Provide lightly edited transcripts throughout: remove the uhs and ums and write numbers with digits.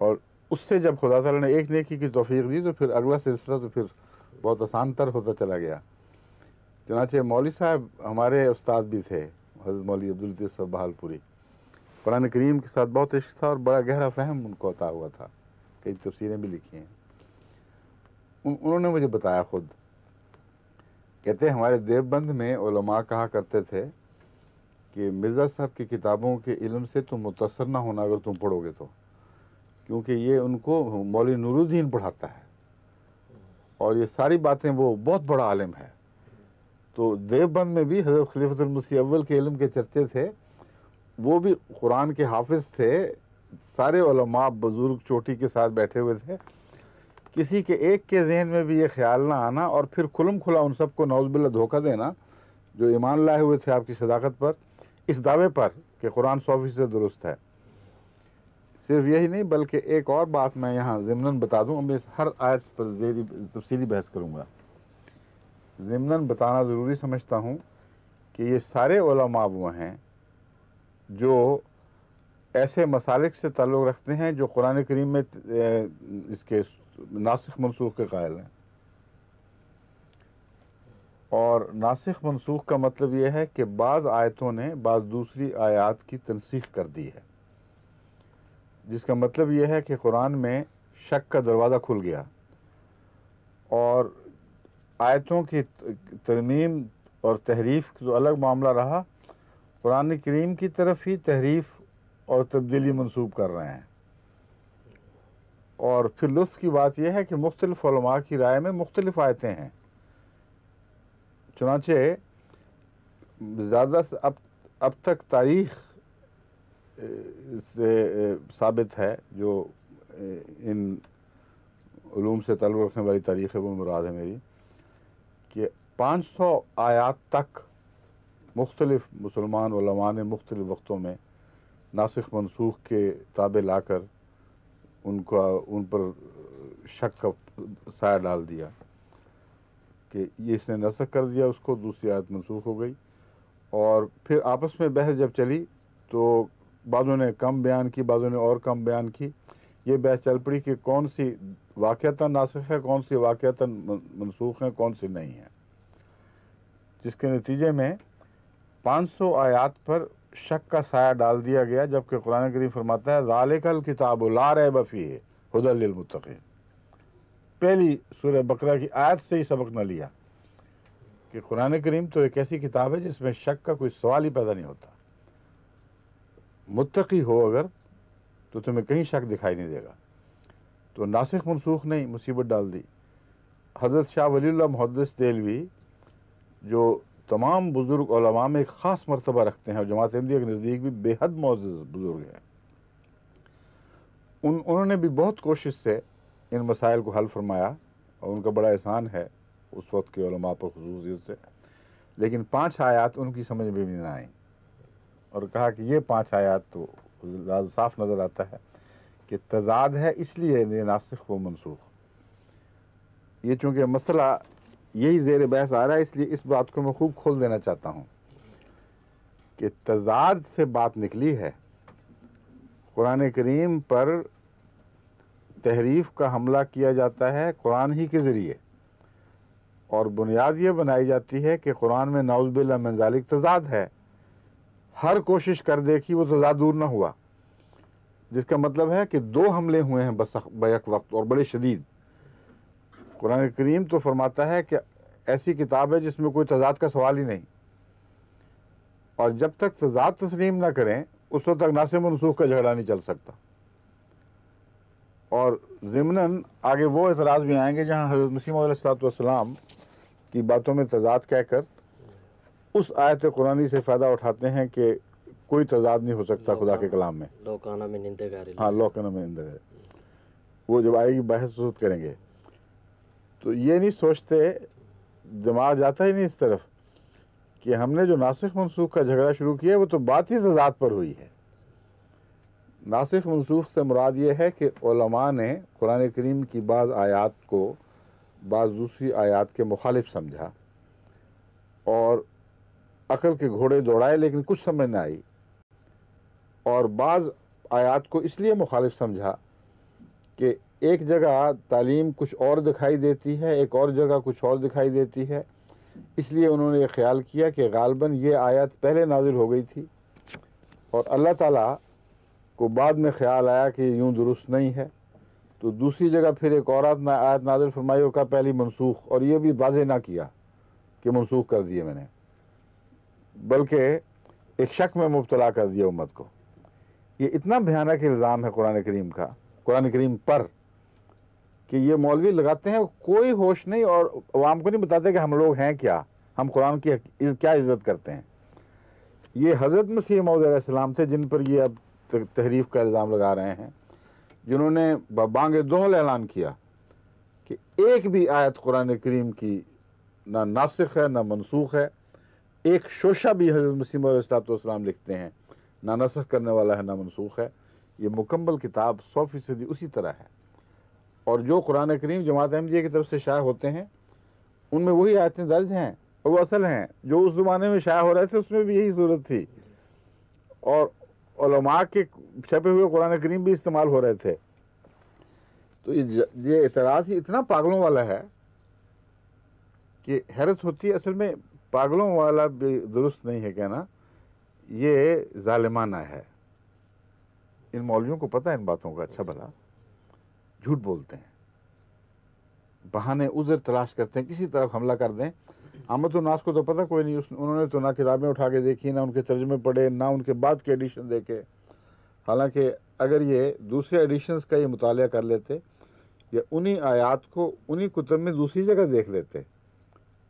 اور اس سے جب خدا تعالیٰ نے ایک نیکی کی توفیق دی تو پھر اگلا سلسلہ تو پھر بہت آسان تر ہوتا چلا گیا. چنانچہ مولوی صاحب ہمارے استاد بھی تھے، حضرت مولوی عبداللطیف صاحب بہال پوری. قرآن کریم کے ساتھ بہت عشق تھا اور بڑا گہرا فہم ان کو عطا ہوا تھا، کئی تفسیریں بھی لکھی ہیں. انہوں نے مجھے بتایا خود، کہتے ہیں ہمارے دیوبند میں علماء کہا کرتے تھے کہ مرزا صاحب کی کتابوں کے علم سے تم متاثر نہ ہونا اگر تم پڑھو گے تو، کیونکہ یہ ان کو مولوی نور الدین پڑھاتا ہے اور یہ ساری باتیں وہ بہت بڑا عالم ہے. تو دیوبند میں بھی حضرت خلیفۃ المسیح اول کے علم کے چرچے تھے، وہ بھی قرآن کے حافظ تھے. سارے علماء بزرگ چوٹی کے ساتھ بیٹھے ہوئے تھے، کسی کے ایک کے ذہن میں بھی یہ خیال نہ آنا اور پھر کھلم کھلا ان سب کو نعوذ باللہ دھوکہ دینا جو ایمان لائے ہوئے تھے آپ کی صداقت پر، اس دعوے پر کہ قرآن 100% درست ہے. صرف یہی نہیں بلکہ ایک اور بات میں یہاں ضمناً بتا دوں، میں ہر آیت پر تفصیلی بحث کروں گا. ضمناً بتانا ضروری سمجھتا ہوں کہ یہ سارے علماء وہ ہیں جو ایسے مسالک سے تعلق رکھتے ہیں جو قرآن کریم میں اس کے ناسخ منسوخ کے قائل ہیں. اور ناسخ منسوخ کا مطلب یہ ہے کہ بعض آیتوں نے بعض دوسری آیات کی تنسیخ کر دی ہے، جس کا مطلب یہ ہے کہ قرآن میں شک کا دروازہ کھل گیا اور آیتوں کی ترمیم اور تحریف جو الگ معاملہ رہا، قرآن کریم کی طرف ہی تحریف اور تبدیلی منسوب کر رہے ہیں. اور پھر لطف کی بات یہ ہے کہ مختلف علماء کی رائے میں مختلف آیتیں ہیں. چنانچہ زیادہ سے اب تک تاریخ سے ثابت ہے، جو ان علوم سے تعلق رکھنے والی تاریخ ہے وہ مراد ہے میری، کہ 500 آیات تک مختلف مسلمان علماء نے مختلف وقتوں میں ناسخ منسوخ کے تابع لا کر ان پر شک کا سایہ ڈال دیا کہ یہ اس نے نسخ کر دیا، اس کو دوسری آیت منسوخ ہو گئی. اور پھر آپس میں بحث جب چلی تو بعضوں نے کم بیان کی، بعضوں نے اور کم بیان کی. یہ بحث چل پڑی کہ کون سی واقعتاً ناسخ ہے، کون سی واقعتاً منسوخ ہے، کون سی نہیں ہے، جس کے نتیجے میں 500 آیات پر شک کا سایہ ڈال دیا گیا، جبکہ قرآن کریم فرماتا ہے ذالک الکتاب لا ریب فیہ ھدی للمتقین. پہلی سورہ بقرہ کی آیت سے ہی سبق نہ لیا کہ قرآن کریم تو ایک ایسی کتاب ہے جس میں شک کا کوئی سوال ہی پیدا نہیں ہوتا. متقی ہو اگر تو تمہیں کہیں شک دکھائی نہیں دے گا. تو ناسخ منسوخ نہیں، مصیبت ڈال دی. حضرت شاہ ولی اللہ محدث دہلوی جو تمام بزرگ علماء میں ایک خاص مرتبہ رکھتے ہیں اور جماعت احمدیہ کے نزدیک بھی بے حد معزز بزرگ ہیں، انہوں نے بھی بہت کوشش سے ان مسائل کو حل فرمایا اور ان کا بڑا احسان ہے اس وقت کے علماء پر خصوصیت سے. لیکن 5 آیات ان کی سمجھ میں بھی نہ آئیں اور کہا کہ یہ 5 آیات تو صاف نظر آتا ہے کہ تضاد ہے، اس لیے یہ ناسخ و منسوخ. یہ چونکہ مسئلہ یہی زیر بحث آ رہا ہے، اس لیے اس بات کو میں خوب کھول دینا چاہتا ہوں کہ تضاد سے بات نکلی ہے. قرآن کریم پر تحریف کا حملہ کیا جاتا ہے قرآن ہی کے ذریعے، اور بنیاد یہ بنائی جاتی ہے کہ قرآن میں نعوذ باللہ من ذالک تضاد ہے. ہر کوشش کر دیکھی وہ تضاد دور نہ ہوا، جس کا مطلب ہے کہ 2 حملے ہوئے ہیں بیک وقت اور بڑے شدید. قرآن کریم تو فرماتا ہے کہ ایسی کتاب ہے جس میں کوئی تضاد کا سوال ہی نہیں، اور جب تک تضاد تسلیم نہ کریں اس وقت تک ناسخ منسوخ کا جھگڑا نہیں چل سکتا. اور ضمناً آگے وہ اعتراض بھی آئیں گے جہاں حضرت مسیح موعود علیہ السلام کی باتوں میں تضاد کہہ کر اس آیت قرآنی سے فائدہ اٹھاتے ہیں کہ کوئی تضاد نہیں ہو سکتا خدا کے کلام میں. لوکانہ میں نندگاری، ہاں لوکانہ میں نندگاری، وہ جب آئے گی بحث کریں گے. تو یہ نہیں سوچتے، دماغ جاتا ہی نہیں اس طرف کہ ہم نے جو ناسخ منسوخ کا جھگڑا شروع کیا وہ تو بات ہی تضاد پر ہوئی ہے. ناسخ منسوخ سے مراد یہ ہے کہ علماء نے قرآن کریم کی بعض آیات کو بعض دوسری آیات کے مخالف سمجھا اور عقل کے گھوڑے دوڑائے لیکن کچھ سمجھ نہ آئی، اور بعض آیات کو اس لیے مخالف سمجھا کہ ایک جگہ تعلیم کچھ اور دکھائی دیتی ہے، ایک اور جگہ کچھ اور دکھائی دیتی ہے، اس لیے انہوں نے یہ خیال کیا کہ غالباً یہ آیت پہلے نازل ہو گئی تھی اور اللہ تعالیٰ کو بعد میں خیال آیا کہ یوں درست نہیں ہے، تو دوسری جگہ پھر ایک اور آیت نازل فرمائی اور کہا پہلی منسوخ، اور یہ بھی واضح نہ کیا کہ منسوخ کر دیے میں نے، بلکہ ایک شک میں مبتلا کر دیا امت کو۔ یہ اتنا بھیانک الزام ہے قرآن کریم کا، قرآن کریم پر، کہ یہ مولوی لگاتے ہیں، کوئی ہوش نہیں اور عوام کو نہیں بتاتے کہ ہم لوگ ہیں کیا، ہم قرآن کی کیا عزت کرتے ہیں۔ یہ حضرت مسیح موعود علیہ السلام تھے جن پر یہ اب تحریف کا الزام لگا رہے ہیں، جنہوں نے بانگ دوہل اعلان کیا کہ ایک بھی آیت قرآن کریم کی نہ ناسخ ہے نہ منسوخ ہے، ایک شوشہ بھی حضرت مسیح موعود علیہ السلام لکھتے ہیں نہ نسخ کرنے والا ہے نہ منسوخ ہے۔ یہ مکمل کتاب 100% اسی طرح ہے، اور جو قرآن کریم جماعت احمدیہ کی طرف سے شائع ہوتے ہیں ان میں وہی آیتیں درج ہیں اور وہ اصل ہیں۔ جو اس زمانے میں شائع ہو رہے تھے اس میں بھی یہی صورت تھی، اور علماء کے چھپے ہوئے قرآن کریم بھی استعمال ہو رہے تھے۔ تو یہ اعتراض ہی اتنا پاگلوں والا ہے کہ حیرت ہوتی ہے۔ اصل میں پاگلوں والا بھی درست نہیں ہے کہنا، یہ ظالمانہ ہے۔ ان مولویوں کو پتہ ہے ان باتوں کا، اچھا بھلا جھوٹ بولتے ہیں، بہانے عذر تلاش کرتے ہیں، کسی طرف حملہ کر دیں۔ عامت الناس کو تو پتہ کوئی نہیں، انہوں نے تو نہ کتابیں اٹھا کے دیکھی، نہ ان کے ترجمے پڑھے، نہ ان کے بعد کے ایڈیشن دیکھے۔ حالانکہ اگر یہ دوسرے ایڈیشنز کا یہ مطالعہ کر لیتے یا انہی آیات کو انہی کتب میں دوسری جگہ دیکھ لیتے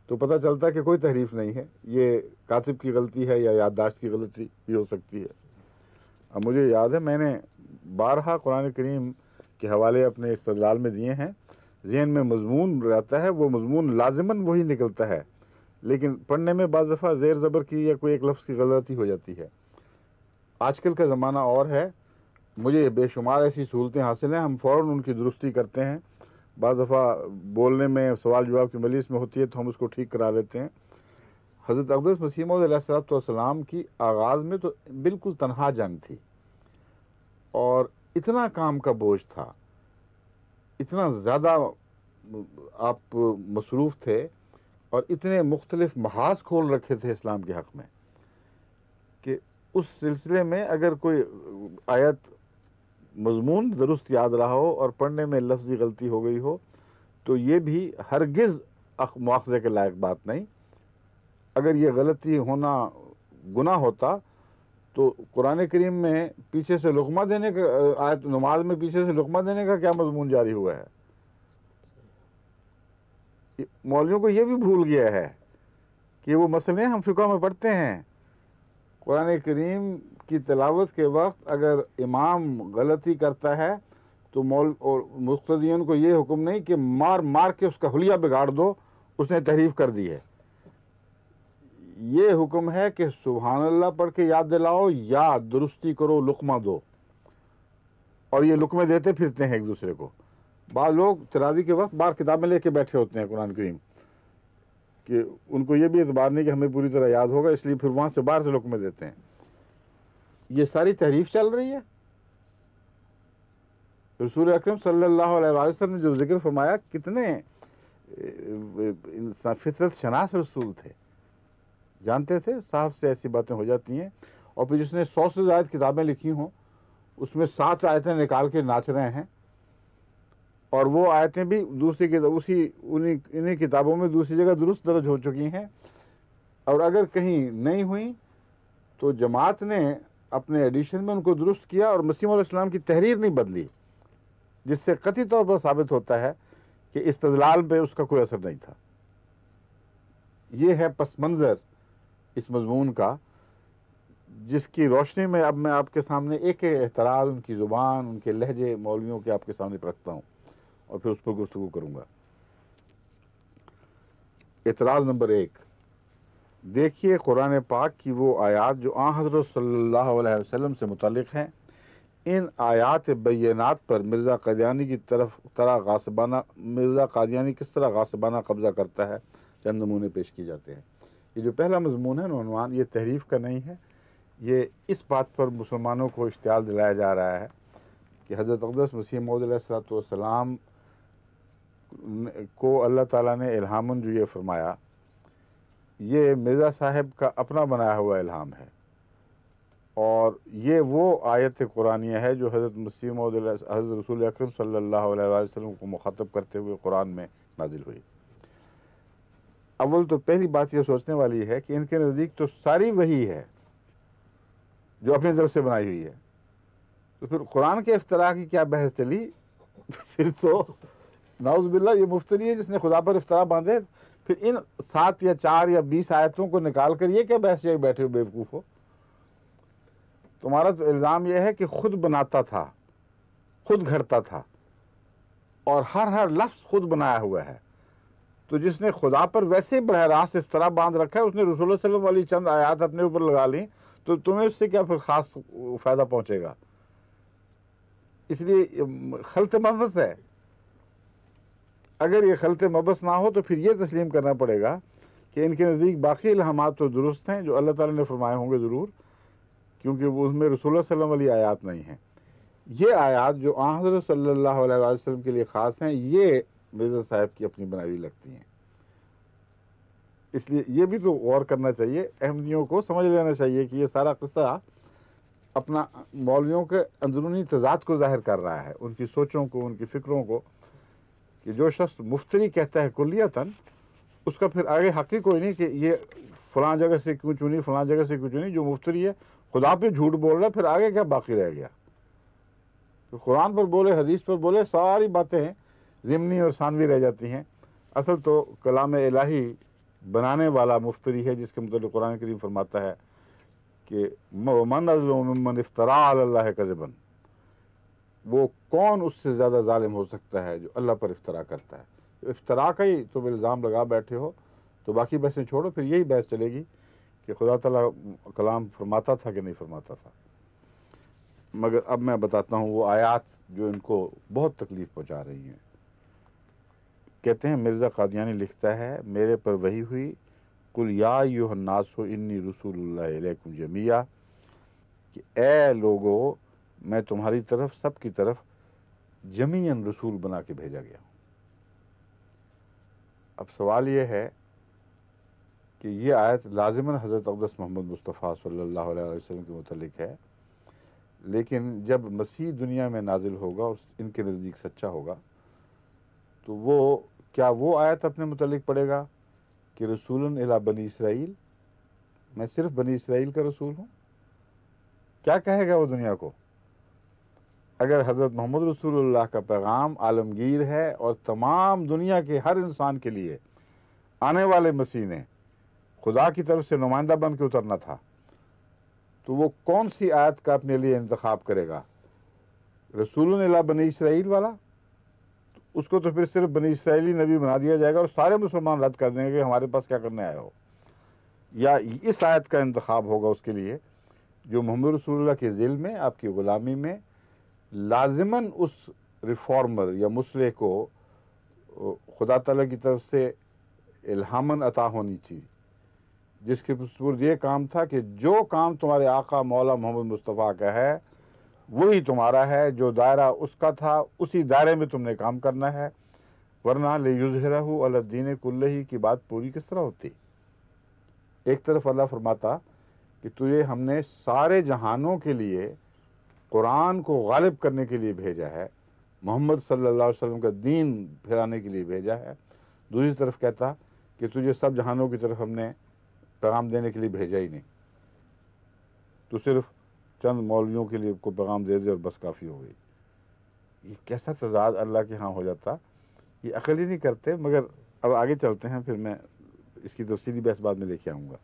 تو پتہ چلتا کہ کوئی تحریف نہیں ہے، یہ کاتب کی غلطی ہے یا یادداشت کی غلطی بھی ہو سکتی ہے۔ اب مجھے یاد ہے میں نے بارہا قرآن کریم کے حوالے اپنے استدلال میں دیے ہیں، ذہن میں مضمون رہتا ہے، وہ مضمون لازماً وہی نکلتا ہے، لیکن پڑھنے میں بعض دفعہ زیر زبر کی یا کوئی ایک لفظ کی غلطی ہو جاتی ہے۔ آج کل کا زمانہ اور ہے، مجھے بے شمار ایسی سہولتیں حاصل ہیں، ہم فوراً ان کی درستی کرتے ہیں۔ بعض دفعہ بولنے میں سوال جواب کی مجلس میں ہوتی ہے تو ہم اس کو ٹھیک کرا لیتے ہیں۔ حضرت اقدس مسیح موعود علیہ السلام کی آغاز میں تو بالکل تنہا جنگ تھی، اور اتنا کام کا بوجھ تھا، اتنا زیادہ آپ مصروف تھے، اور اتنے مختلف محاذ کھول رکھے تھے اسلام کے حق میں کہ اس سلسلے میں اگر کوئی آیت مضمون درست یاد رہا ہو اور پڑھنے میں لفظی غلطی ہو گئی ہو تو یہ بھی ہرگز مواخذے کے لائق بات نہیں۔ اگر یہ غلطی ہونا گناہ ہوتا تو قرآن کریم میں پیچھے سے لقمہ دینے کا، آیت نماز میں پیچھے سے لقمہ دینے کا کیا مضمون جاری ہوا ہے؟ مولویوں کو یہ بھی بھول گیا ہے کہ وہ مسئلے ہم فقہ میں پڑھتے ہیں۔ قرآن کریم کی تلاوت کے وقت اگر امام غلطی کرتا ہے تو مقتدیوں کو یہ حکم نہیں کہ مار مار کے اس کا حلیہ بگاڑ دو، اس نے تحریف کر دی ہے۔ یہ حکم ہے کہ سبحان اللہ پڑھ کے یاد دلاؤ یا درستی کرو، لقمہ دو، اور یہ لقمے دیتے پھرتے ہیں ایک دوسرے کو۔ بعض لوگ تراویح کے وقت باہر کتابیں لے کے بیٹھے ہوتے ہیں قرآن کریم، کہ ان کو یہ بھی اعتبار نہیں کہ ہمیں پوری طرح یاد ہوگا، اس لیے پھر وہاں سے باہر سے لقمے دیتے ہیں۔ یہ ساری تحریف چل رہی ہے۔ رسول اکرم صلی اللہ علیہ وسلم نے جو ذکر فرمایا، کتنے فطرت شناس رسول تھے، جانتے تھے صاحب سے ایسی باتیں ہو جاتی ہیں، اور پھر جس نے 100 سے زائد کتابیں لکھی ہوں اس میں 7 آیتیں نکال کے ناچ رہے ہیں، اور وہ آیتیں بھی دوسری کتاب انہی کتابوں میں دوسری جگہ درست درج ہو چکی ہیں، اور اگر کہیں نہیں ہوئی تو جماعت نے اپنے ایڈیشن میں ان کو درست کیا، اور مسیح علیہ السلام کی تحریر نہیں بدلی، جس سے قطعی طور پر ثابت ہوتا ہے کہ استدلال پہ اس کا کوئی اثر نہیں تھا۔ یہ ہے پس منظر اس مضمون کا، جس کی روشنی میں اب میں آپ کے سامنے ایک اعتراض، ان کی زبان، ان کے لہجے مولویوں کے آپ کے سامنے رکھتا ہوں اور پھر اس پر گفتگو کروں گا۔ اعتراض نمبر 1، دیکھیے قرآن پاک کی وہ آیات جو آن حضرت صلی اللہ علیہ وسلم سے متعلق ہیں، ان آیات بینات پر مرزا قادیانی کس طرح غاصبانہ قبضہ کرتا ہے، چند نمونے پیش کیے جاتے ہیں۔ یہ جو پہلا مضمون ہے عنوان، یہ تحریف کا نہیں ہے، یہ اس بات پر مسلمانوں کو اشتعال دلایا جا رہا ہے کہ حضرت اقدس مسیح موعود علیہ الصلوۃ والسلام کو اللہ تعالیٰ نے الہاماً جو یہ فرمایا، یہ مرزا صاحب کا اپنا بنایا ہوا الہام ہے، اور یہ وہ آیت قرآنیہ ہے جو حضرت مسیح موعود حضرت رسول اکرم صلی اللہ علیہ وسلم کو مخاطب کرتے ہوئے قرآن میں نازل ہوئی۔ اول تو پہلی بات یہ سوچنے والی ہے کہ ان کے نزدیک تو ساری وہی ہے جو اپنی طرف سے بنائی ہوئی ہے، تو پھر قرآن کے افتراء کی کیا بحث چلی؟ پھر تو نعوذ باللہ یہ مفتری ہے جس نے خدا پر افتراء باندھے، پھر ان 7 یا 4 یا 20 آیتوں کو نکال کر یہ کیا بحث جائے بیٹھے ہو بیوقوف ہو؟ تمہارا تو الزام یہ ہے کہ خود بناتا تھا، خود گھڑتا تھا، اور ہر لفظ خود بنایا ہوا ہے۔ تو جس نے خدا پر ویسے براہ راست افتراء باندھ رکھا ہے، اس نے رسول اللہ صلی اللہ علیہ وسلم والی چند آیات اپنے اوپر لگا لی، تو تمہیں اس سے کیا پھر خاص فائدہ پہنچے گا؟ اس لیے خلط مبس ہے۔ اگر یہ خلط مبس نہ ہو تو پھر یہ تسلیم کرنا پڑے گا کہ ان کے نزدیک باقی الہامات تو درست ہیں جو اللہ تعالیٰ نے فرمائے ہوں گے ضرور، کیونکہ وہ اس میں رسول اللہ صلی اللہ علیہ وسلم والی آیات نہیں ہیں۔ یہ آیات جو آن حضرت صلی اللہ علیہ وسلم کے لیے خاص ہیں، یہ مرزا صاحب کی اپنی بنائی ہوئی لگتی ہیں۔ اس لیے یہ بھی تو غور کرنا چاہیے، احمدیوں کو سمجھ لینا چاہیے کہ یہ سارا قصہ اپنا مولویوں کے اندرونی تضاد کو ظاہر کر رہا ہے، ان کی سوچوں کو، ان کی فکروں کو، کہ جو شخص مفتری کہتا ہے کلیتاً، اس کا پھر آگے حق ہی کوئی نہیں کہ یہ فلاں جگہ سے کیوں چنی، فلاں جگہ سے کیوں چنی۔ جو مفتری ہے خدا پہ جھوٹ بول رہا ہے، پھر آگے کیا باقی رہ گیا؟ تو قرآن پر بولے، حدیث پر بولے، ساری باتیں ضمنی اور ثانوی رہ جاتی ہیں۔ اصل تو کلام الہی بنانے والا مفتری ہے، جس کے متعلق قرآن کریم فرماتا ہے کہ من اظلم ممن افترا علی اللہ کذبا، وہ کون اس سے زیادہ ظالم ہو سکتا ہے جو اللہ پر افترا کرتا ہے؟ افترا کا ہی تم الزام لگا بیٹھے ہو، تو باقی بحثیں چھوڑو، پھر یہی بحث چلے گی کہ خدا تعالیٰ کلام فرماتا تھا کہ نہیں فرماتا تھا۔ مگر اب میں بتاتا ہوں وہ آیات جو ان کو بہت تکلیف پہنچا رہی ہیں۔ کہتے ہیں مرزا قادیانی لکھتا ہے، میرے پر وحی ہوئی، قل یا ایھا الناس انی رسول اللہ الیکم جمیعا، کہ اے لوگو میں تمہاری طرف سب کی طرف جمیعاً رسول بنا کے بھیجا گیا ہوں۔ اب سوال یہ ہے کہ یہ آیت لازماً حضرت اقدس محمد مصطفیٰ صلی اللہ علیہ وسلم کے متعلق ہے، لیکن جب مسیح دنیا میں نازل ہوگا اور ان کے نزدیک سچا ہوگا، تو وہ آیت اپنے متعلق پڑھے گا کہ رسول الی بنی اسرائیل، میں صرف بنی اسرائیل کا رسول ہوں؟ کیا کہے گا وہ دنیا کو؟ اگر حضرت محمد رسول اللہ کا پیغام عالمگیر ہے اور تمام دنیا کے ہر انسان کے لیے آنے والے مسیح نے خدا کی طرف سے نمائندہ بن کے اترنا تھا، تو وہ کون سی آیت کا اپنے لیے انتخاب کرے گا؟ رسول الی بنی اسرائیل والا؟ اس کو تو پھر صرف بنی اسرائیلی نبی بنا دیا جائے گا اور سارے مسلمان رد کر دیں گے کہ ہمارے پاس کیا کرنے آئے ہو۔ یا اس آیت کا انتخاب ہوگا اس کے لیے جو محمد رسول اللہ کے ذل میں، آپ کی غلامی میں لازماً اس ریفارمر یا مصلح کو خدا تعالیٰ کی طرف سے الہاماً عطا ہونی چاہیے، جس کے سپرد یہ کام تھا کہ جو کام تمہارے آقا مولا محمد مصطفیٰ کا ہے وہی تمہارا ہے، جو دائرہ اس کا تھا اسی دائرے میں تم نے کام کرنا ہے، ورنہ لیظہرہ علی الدین کلہ کی بات پوری کس طرح ہوتی؟ ایک طرف اللہ فرماتا کہ تجھے ہم نے سارے جہانوں کے لیے قرآن کو غالب کرنے کے لیے بھیجا ہے، محمد صلی اللہ علیہ وسلم کا دین پھیلانے کے لیے بھیجا ہے، دوسری طرف کہتا کہ تجھے سب جہانوں کی طرف ہم نے پیغام دینے کے لیے بھیجا ہی نہیں، تو صرف چند مولویوں کے لیے کو پیغام دے دے اور بس کافی ہو گئی۔ یہ کیسا تضاد اللہ کے ہاں ہو جاتا، یہ عقل ہی نہیں کرتے۔ مگر اب آگے چلتے ہیں، پھر میں اس کی تفصیلی بحث بعد میں لے کے آؤں گا۔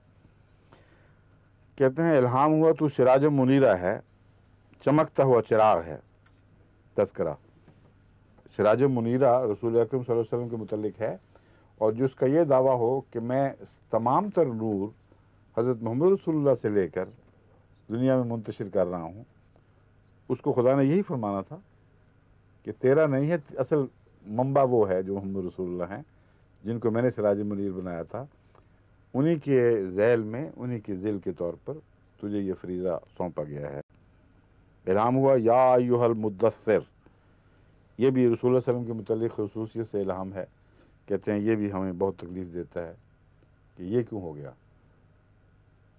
کہتے ہیں الہام ہوا تو سراج منیرہ ہے، چمکتا ہوا چراغ ہے۔ تذکرہ سراج منیرہ رسول اکرم صلی اللہ علیہ وسلم کے متعلق ہے، اور جس کا یہ دعویٰ ہو کہ میں تمام تر نور حضرت محمد رسول اللہ سے لے کر دنیا میں منتشر کر رہا ہوں، اس کو خدا نے یہی فرمانا تھا کہ تیرا نہیں ہے، اصل منبع وہ ہے جو محمد رسول اللہ ہیں، جن کو میں نے سراج منیر بنایا تھا، انہی کے ذیل میں، انہی کے ذل کے طور پر تجھے یہ فریضہ سونپا گیا ہے۔ الہام ہوا یا ایھا المدثر، یہ بھی رسول اللہ صلی اللہ علیہ وسلم کے متعلق خصوصیت سے الہام ہے. کہتے ہیں یہ بھی ہمیں بہت تکلیف دیتا ہے کہ یہ کیوں ہو گیا.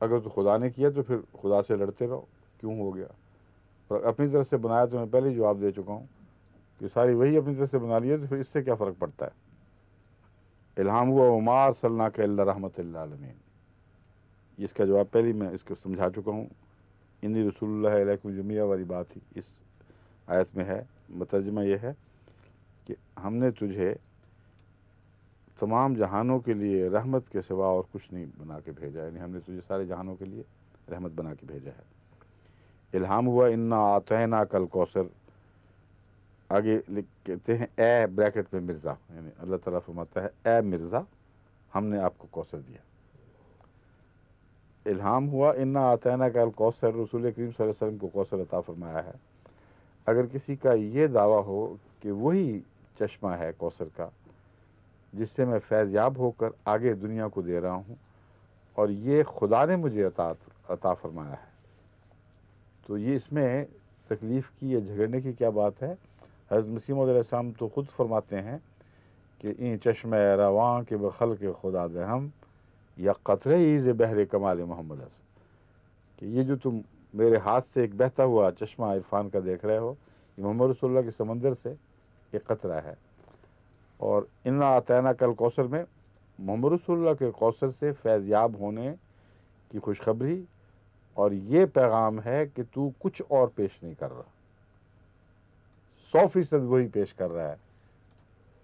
اگر تو خدا نے کیا تو پھر خدا سے لڑتے رہو، کیوں ہو گیا. اور اپنی طرف سے بنایا تو میں پہلے ہی جواب دے چکا ہوں کہ ساری وہی اپنی طرف سے بنا لی ہے تو پھر اس سے کیا فرق پڑتا ہے. الہام ہوا وما ارسلناک الا رحمۃ للعالمین، اس کا جواب پہلے میں اس کو سمجھا چکا ہوں. انی رسول اللہ علیکم جمیعا والی بات ہی اس آیت میں ہے. مترجمہ یہ ہے کہ ہم نے تجھے تمام جہانوں کے لیے رحمت کے سوا اور کچھ نہیں بنا کے بھیجا، یعنی ہم نے تجھے سارے جہانوں کے لیے رحمت بنا کے بھیجا ہے. الہام ہوا انا اعطیناک الکوثر، آگے کہتے ہیں اے بریکٹ میں مرزا، یعنی اللہ تعالیٰ فرماتا ہے اے مرزا ہم نے آپ کو کوثر دیا. الہام ہوا انا اعطیناک الکوثر، رسول کریم صلی اللہ علیہ وسلم کو کوثر عطا فرمایا ہے. اگر کسی کا یہ دعویٰ ہو کہ وہی چشمہ ہے کوثر کا جس سے میں فیض یاب ہو کر آگے دنیا کو دے رہا ہوں اور یہ خدا نے مجھے عطا فرمایا ہے، تو یہ اس میں تکلیف کی یا جھگڑنے کی کیا بات ہے. حضرت مسیح موعود علیہ السلام تو خود فرماتے ہیں کہ این چشمہ رواں کے بخلق خدا دے ہم یا قطرے ز بحر کمال محمد است، کہ یہ جو تم میرے ہاتھ سے ایک بہتا ہوا چشمہ عرفان کا دیکھ رہے ہو یہ محمد رسول اللہ کے سمندر سے ایک قطرہ ہے. اور انا اعطیناک الکوثر میں محمد رسول اللہ کے کوثر سے فیض یاب ہونے کی خوشخبری اور یہ پیغام ہے کہ تو کچھ اور پیش نہیں کر رہا، 100% وہی پیش کر رہا ہے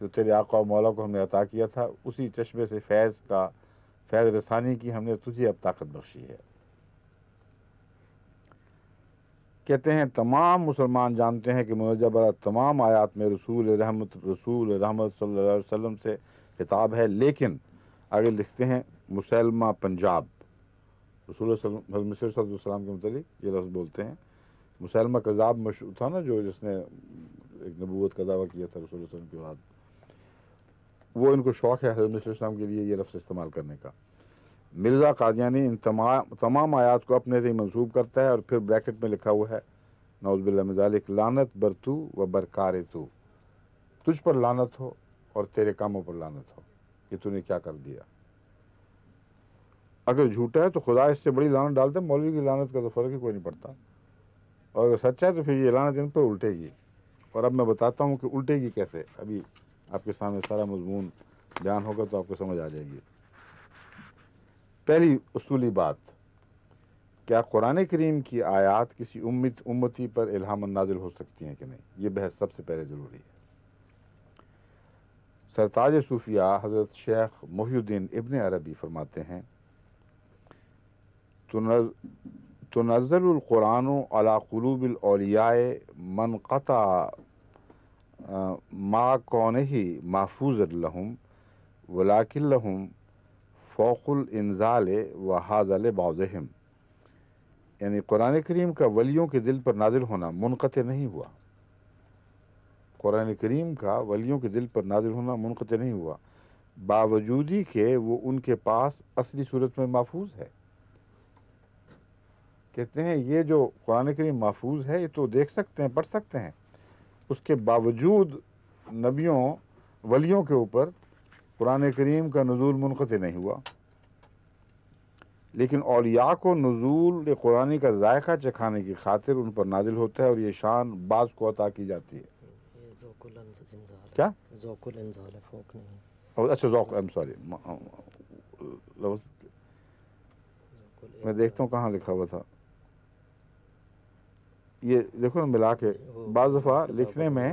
جو تیرے آقا و مولا کو ہم نے عطا کیا تھا. اسی چشمے سے فیض رسانی کی ہم نے تجھے اب طاقت بخشی ہے. کہتے ہیں تمام مسلمان جانتے ہیں کہ منجبہ تمام آیات میں رسول رحمت صلی اللہ علیہ وسلم سے خطاب ہے، لیکن آگے لکھتے ہیں مسلمہ پنجاب، رسول اللہ صلی اللہ علیہ وسلم کے متعلق یہ لفظ بولتے ہیں. مسلمہ کذاب مشہور تھا نا، جو جس نے ایک نبوت کا دعویٰ کیا تھا رسول اللہ صلی اللہ علیہ وسلم کے بعد، وہ ان کو شوق ہے حضرت علیہ السلام کے لیے یہ لفظ استعمال کرنے کا. مرزا قادیانی ان تمام آیات کو اپنے سے منسوب کرتا ہے اور پھر بریکٹ میں لکھا ہوا ہے نعوذ باللہ من ذالک لعنت بر تو و برکار تو، تجھ پر لعنت ہو اور تیرے کاموں پر لعنت ہو، کہ تو نے کیا کر دیا. اگر جھوٹا ہے تو خدا اس سے بڑی لعنت ڈالتا ہے، مولوی کی لعنت کا تو فرق ہی کوئی نہیں پڑتا. اور اگر سچا ہے تو پھر یہ لعنت ان پر الٹے گی. اور اب میں بتاتا ہوں کہ الٹے گی کیسے. ابھی آپ کے سامنے سارا مضمون بیان ہوگا تو آپ کو سمجھ آ جائے گی. پہلی اصولی بات، کیا قرآن کریم کی آیات کسی امتی پر الہام نازل ہو سکتی ہیں کہ نہیں، یہ بحث سب سے پہلے ضروری ہے. سرتاج صوفیاء حضرت شیخ محی الدین ابن عربی فرماتے ہیں تنزل القرآن علی قلوب الاولیاء من قطع ما کونہ محفوظ لہم ولکن لہم فوق الانزال وہذا لبعضہم، یعنی قرآن کریم کا ولیوں کے دل پر نازل ہونا منقطع نہیں ہوا. قرآن کریم کا ولیوں کے دل پر نازل ہونا منقطع نہیں ہوا، باوجود ہی کہ وہ ان کے پاس اصلی صورت میں محفوظ ہے. کہتے ہیں یہ جو قرآن کریم محفوظ ہے یہ تو دیکھ سکتے ہیں، پڑھ سکتے ہیں، اس کے باوجود نبیوں ولیوں کے اوپر قرآن کریم کا نزول منقطع نہیں ہوا. لیکن اولیاء کو نزول قرآن کا ذائقہ چکھانے کی خاطر ان پر نازل ہوتا ہے اور یہ شان بعض کو عطا کی جاتی ہے. کیا ذوق الانزال فوق نہیں. اور اچھا ذوق، سوری لفظ میں دیکھتا ہوں کہاں لکھا ہوا تھا. یہ دیکھو نا ملا کے بعض دفعہ لکھنے میں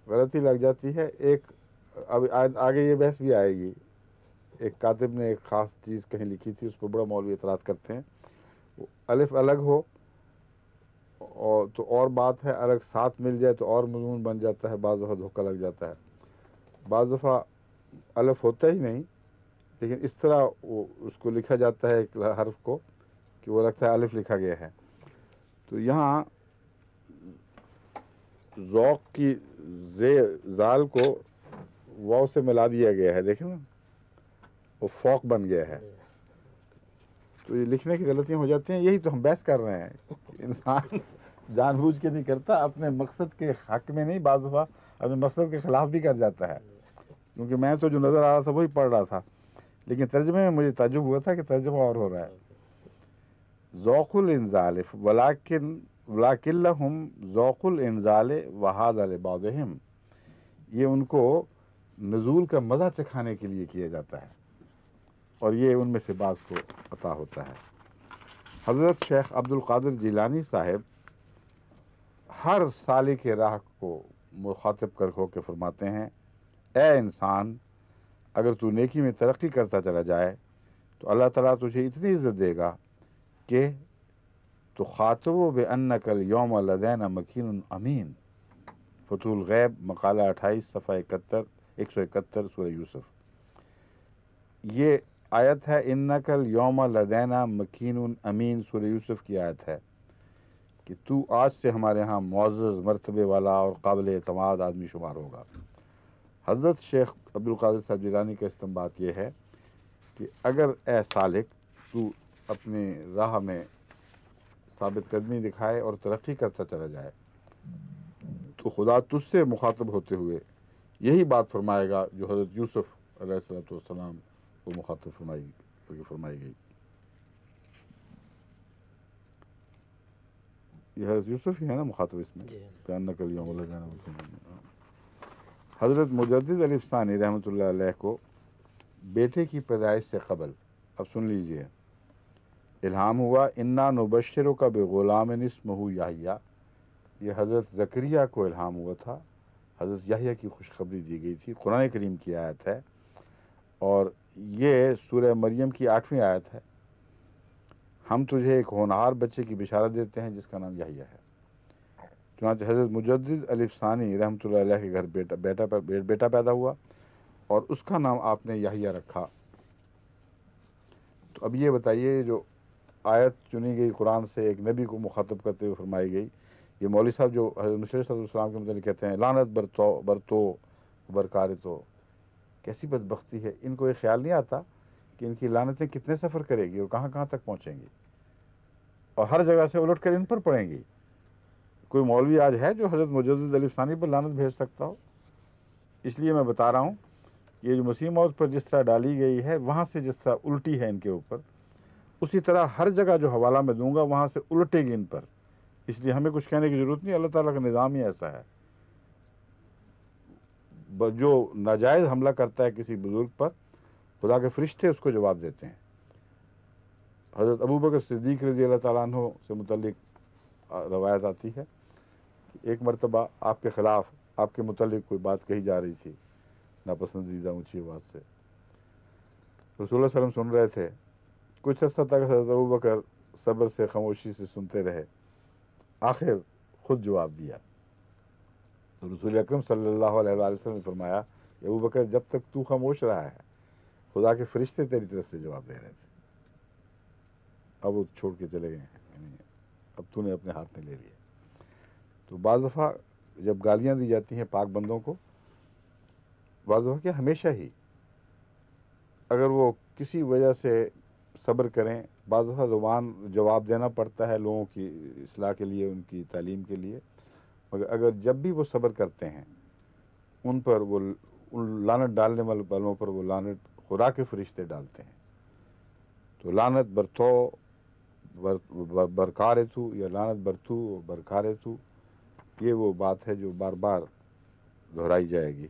غلطی لگ جاتی ہے. ایک اب آگے یہ بحث بھی آئے گی. ایک کاتب نے ایک خاص چیز کہیں لکھی تھی، اس پر بڑا مولوی اعتراض کرتے ہیں. الف الگ ہو اور تو اور بات ہے، الگ ساتھ مل جائے تو اور مضمون بن جاتا ہے، بعض دفعہ دھوکہ لگ جاتا ہے. بعض دفعہ الف ہوتا ہی نہیں لیکن اس طرح وہ اس کو لکھا جاتا ہے ایک حرف کو کہ وہ لگتا ہے الف لکھا گیا ہے. تو یہاں ذوق کی زال کو واو سے ملا دیا گیا ہے، دیکھیں نا وہ فوق بن گیا ہے. تو یہ لکھنے کی غلطیاں ہو جاتی ہیں. یہی تو ہم بحث کر رہے ہیں. انسان جان بوجھ کے نہیں کرتا، اپنے مقصد کے حق میں نہیں، بعض دفعہ اپنے مقصد کے خلاف بھی کر جاتا ہے. کیونکہ میں تو جو نظر آ رہا تھا وہی پڑھ رہا تھا، لیکن ترجمے میں مجھے تعجب ہوا تھا کہ ترجمہ اور ہو رہا ہے. ذوق الانزال ولاکن لہم ذوق الانزال وہذا لبعضہم، یہ ان کو نزول کا مزہ چکھانے کے لیے کیا جاتا ہے، اور یہ ان میں سے بعض کو عطا ہوتا ہے. حضرت شیخ عبد القادر جیلانی صاحب ہر سالک راہ کو مخاطب کر ہو کے فرماتے ہیں، اے انسان، اگر تو نیکی میں ترقی کرتا چلا جائے تو اللہ تعالیٰ تجھے اتنی عزت دے گا کہ تو خاطب بأنک الیوم لدینا مکین امین. فتح الغیب مقالہ 28 صفحہ 171 سورہ یوسف. یہ آیت ہے انک الیوم لدینا مکین امین، سورہ یوسف کی آیت ہے کہ تو آج سے ہمارے ہاں معزز مرتبے والا اور قابل اعتماد آدمی شمار ہوگا. حضرت شیخ عبد القادر صاحب جیلانی کا استنباط یہ ہے کہ اگر اے سالک تو اپنی راہ میں ثابت قدمی دکھائے اور ترقی کرتا چلا جائے تو خدا تجھ سے مخاطب ہوتے ہوئے یہی بات فرمائے گا جو حضرت یوسف علیہ السلام کو مخاطب فرمائی گئی. یہ حضرت یوسف ہی ہے نا مخاطب اس میں. حضرت مجدد الف ثانی رحمۃ اللہ علیہ کو بیٹے کی پیدائش سے قبل، اب سن لیجئے، الہام ہوا انا نبشرک بغلام اسمہ یحییٰ. یہ حضرت زکریا کو الہام ہوا تھا، حضرت یحییٰ کی خوشخبری دی گئی تھی. قرآن کریم کی آیت ہے، اور یہ سورہ مریم کی 8ویں آیت ہے. ہم تجھے ایک ہونہار بچے کی بشارت دیتے ہیں جس کا نام یحییٰ ہے. چنانچہ حضرت مجدد الف ثانی رحمۃ اللہ علیہ کے گھر بیٹا پیدا ہوا اور اس کا نام آپ نے یحییٰ رکھا. تو اب یہ بتائیے، جو آیت چنی گئی قرآن سے ایک نبی کو مخاطب کرتے ہوئے فرمائی گئی، یہ مولوی صاحب جو حضرت مسیح صلی اللہ علیہ وسلم کے متعلق کہتے ہیں لعنت برتو برکار تو، کیسی بدبختی ہے. ان کو یہ خیال نہیں آتا کہ ان کی لعنتیں کتنے سفر کرے گی اور کہاں کہاں تک پہنچیں گی، اور ہر جگہ سے الٹ کر ان پر پڑیں گی. کوئی مولوی آج ہے جو حضرت مجدد الف ثانی پر لعنت بھیج سکتا ہو؟ اس لیے میں بتا رہا ہوں، یہ جو مسیح موعود پر جس طرح ڈالی گئی ہے وہاں سے جس طرح الٹی ہے ان کے اوپر، اسی طرح ہر جگہ جو حوالہ میں دوں گا وہاں سے الٹے گی ان پر. اس لیے ہمیں کچھ کہنے کی ضرورت نہیں، اللہ تعالیٰ کا نظام ہی ایسا ہے. جو ناجائز حملہ کرتا ہے کسی بزرگ پر، خدا کے فرشتے اس کو جواب دیتے ہیں. حضرت ابوبکر صدیق رضی اللہ تعالیٰ عنہ سے متعلق روایت آتی ہے کہ ایک مرتبہ آپ کے خلاف، آپ کے متعلق کوئی بات کہی جا رہی تھی ناپسندیدہ اونچی آواز سے. رسول اللہ صلی اللہ علیہ وسلم سن رہے تھے. کچھ عرصہ تک حضرت ابوبکر صبر سے خاموشی سے سنتے رہے، آخر خود جواب دیا. تو رسول اکرم صلی اللہ علیہ وآلہ وسلم نے فرمایا کہ ابوبکر جب تک تو خاموش رہا ہے خدا کے فرشتے تیری طرف سے جواب دے رہے تھے. اب وہ چھوڑ کے چلے گئے ہیں، یعنی اب تو نے اپنے ہاتھ میں لے لیا. تو بعض دفعہ جب گالیاں دی جاتی ہیں پاک بندوں کو، بعض دفعہ کہ ہمیشہ ہی اگر وہ کسی وجہ سے صبر کریں، بعض دفعہ زبان جواب دینا پڑتا ہے لوگوں کی اصلاح کے لیے، ان کی تعلیم کے لیے، مگر اگر جب بھی وہ صبر کرتے ہیں ان پر وہ لعنت ڈالنے والوں پر وہ لعنت خدا کے فرشتے ڈالتے ہیں. تو لعنت برتو برکارے تو، یا لعنت برتو برکارے تو، یہ وہ بات ہے جو بار بار دہرائی جائے گی.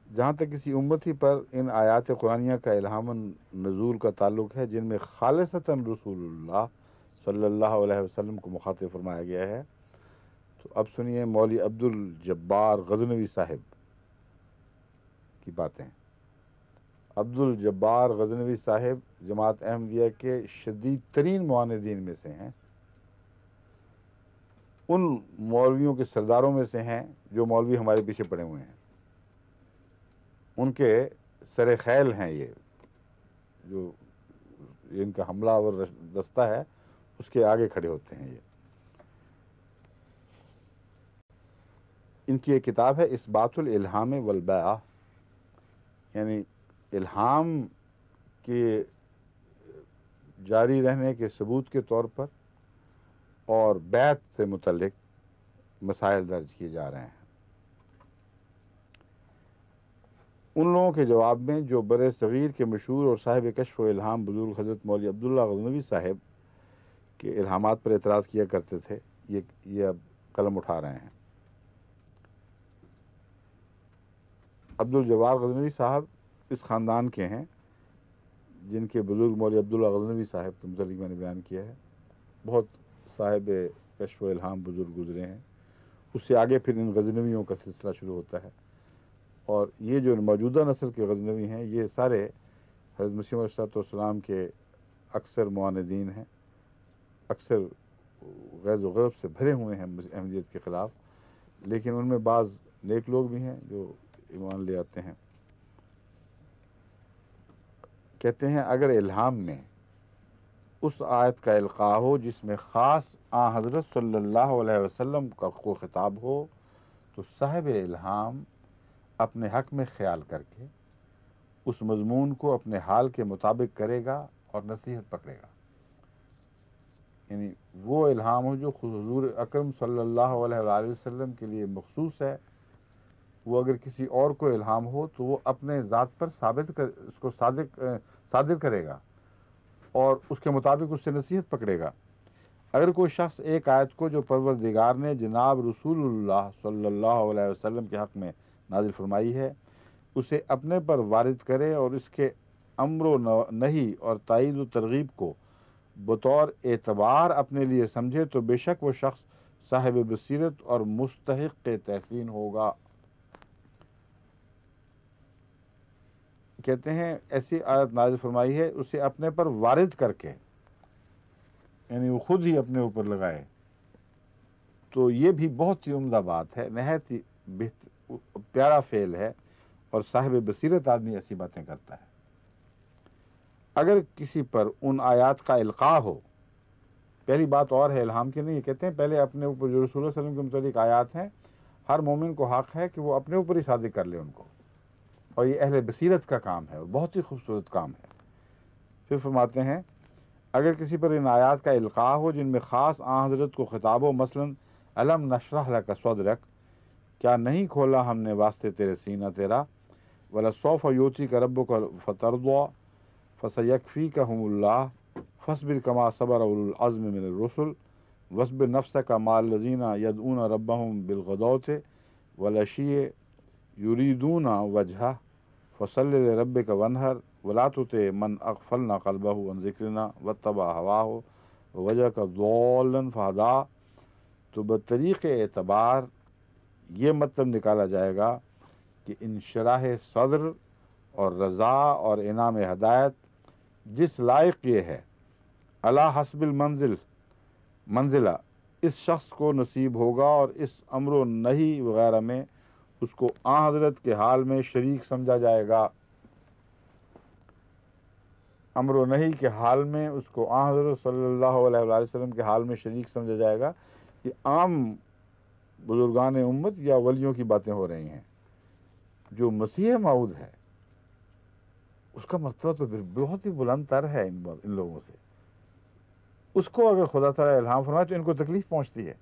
جہاں تک کسی امتی پر ان آیات قرآنیہ کا الہام نزول کا تعلق ہے جن میں خالصتاً رسول اللہ صلی اللہ علیہ وسلم کو مخاطب فرمایا گیا ہے، تو اب سنیے مولوی عبد الجبار غزنوی صاحب کی باتیں. عبد الجبار غزنوی صاحب جماعت احمدیہ کے شدید ترین معاندین میں سے ہیں. ان مولویوں کے سرداروں میں سے ہیں جو مولوی ہمارے پیچھے پڑے ہوئے ہیں. ان کے سر خیل ہیں، یہ جو ان کا حملہ اور دستہ ہے اس کے آگے کھڑے ہوتے ہیں. یہ ان کی ایک کتاب ہے اثبات الالہام والبیعہ، یعنی الہام کے جاری رہنے کے ثبوت کے طور پر اور بیعت سے متعلق مسائل درج کیے جا رہے ہیں۔ ان لوگوں کے جواب میں جو بر صغیر کے مشہور اور صاحب کشف و الہام بزرگ حضرت مولوی عبداللہ غزنوی صاحب کے الہامات پر اعتراض کیا کرتے تھے، یہ اب قلم اٹھا رہے ہیں۔ عبدالجوار غزنوی صاحب اس خاندان کے ہیں جن کے بزرگ مولوی عبداللہ غزنوی صاحب کے متعلق میں نے بیان کیا ہے۔ بہت صاحب کشف و الہام بزرگ گزرے ہیں، اس سے آگے پھر ان غزنویوں کا سلسلہ شروع ہوتا ہے، اور یہ جو موجودہ نسل کے غزنوی ہیں یہ سارے حضرت مسیح علیہ الصلوۃ والسلام کے اکثر معاندین ہیں، اکثر غیظ و غضب سے بھرے ہوئے ہیں احمدیت کے خلاف، لیکن ان میں بعض نیک لوگ بھی ہیں جو ایمان لے آتے ہیں۔ کہتے ہیں اگر الہام میں اس آیت کا القاء ہو جس میں خاص آن حضرت صلی اللہ علیہ وسلم کا کو خطاب ہو تو صاحب الہام اپنے حق میں خیال کر کے اس مضمون کو اپنے حال کے مطابق کرے گا اور نصیحت پکڑے گا۔ یعنی وہ الہام ہو جو حضور اکرم صلی اللہ علیہ وآلہ وسلم کے لیے مخصوص ہے، وہ اگر کسی اور کو الہام ہو تو وہ اپنے ذات پر اس کو صادر کرے گا اور اس کے مطابق اس سے نصیحت پکڑے گا۔ اگر کوئی شخص ایک آیت کو جو پروردگار نے جناب رسول اللہ صلی اللہ علیہ وسلم کے حق میں نازل فرمائی ہے اسے اپنے پر وارد کرے اور اس کے امر و نہی اور تائید و ترغیب کو بطور اعتبار اپنے لیے سمجھے تو بے شک وہ شخص صاحب بصیرت اور مستحق تحسین ہوگا۔ کہتے ہیں ایسی آیت نازل فرمائی ہے اسے اپنے پر وارد کر کے، یعنی وہ خود ہی اپنے اوپر لگائے، تو یہ بھی بہت ہی عمدہ بات ہے، نہایت ہی پیارا فعل ہے، اور صاحب بصیرت آدمی ایسی باتیں کرتا ہے۔ اگر کسی پر ان آیات کا القاء ہو، پہلی بات اور ہے الہام کی نہیں، یہ کہتے ہیں پہلے اپنے اوپر جو رسول اللہ صلی اللہ علیہ وسلم کے متعلق آیات ہیں ہر مومن کو حق ہے کہ وہ اپنے اوپر ہی صادق کر لے ان کو، اور یہ اہل بصیرت کا کام ہے اور بہت ہی خوبصورت کام ہے۔ پھر فرماتے ہیں اگر کسی پر ان آیات کا القاء ہو جن میں خاص آن حضرت کو خطاب ہو، مثلاً الم نشرح لک صدرک، کیا نہیں کھولا ہم نے واسطے تیرے سینہ تیرا، ولسوف یؤتیک ربک فترضی فسیکفیکہم اللہ فاصبر کما صبر اولو العزم من الرسل واصبر نفسک مع الذین یدعون ربہم بالغدوۃ والعشی یریدون وجہہ فصل لربک وانحر ولا تطع من اغفلنا قلبہ عن ذکرنا واتبع ہواہ ووجدک ضالا فہدی۔ تو بطریق اعتبار یہ مطلب نکالا جائے گا کہ انشراح صدر اور رضا اور انعام ہدایت جس لائق یہ ہے علی حسب منزلہ اس شخص کو نصیب ہوگا، اور اس امر و نہی وغیرہ میں اس کو آن حضرت کے حال میں شریک سمجھا جائے گا۔ امر و نہی کے حال میں اس کو آن حضرت صلی اللہ علیہ وآلہ وسلم کے حال میں شریک سمجھا جائے گا۔ یہ عام بزرگان امت یا ولیوں کی باتیں ہو رہی ہیں۔ جو مسیح موعود ہے اس کا مطلب تو بہت ہی بلند تر ہے ان لوگوں سے، اس کو اگر خدا تعالیٰ الہام فرمائے تو ان کو تکلیف پہنچتی ہے،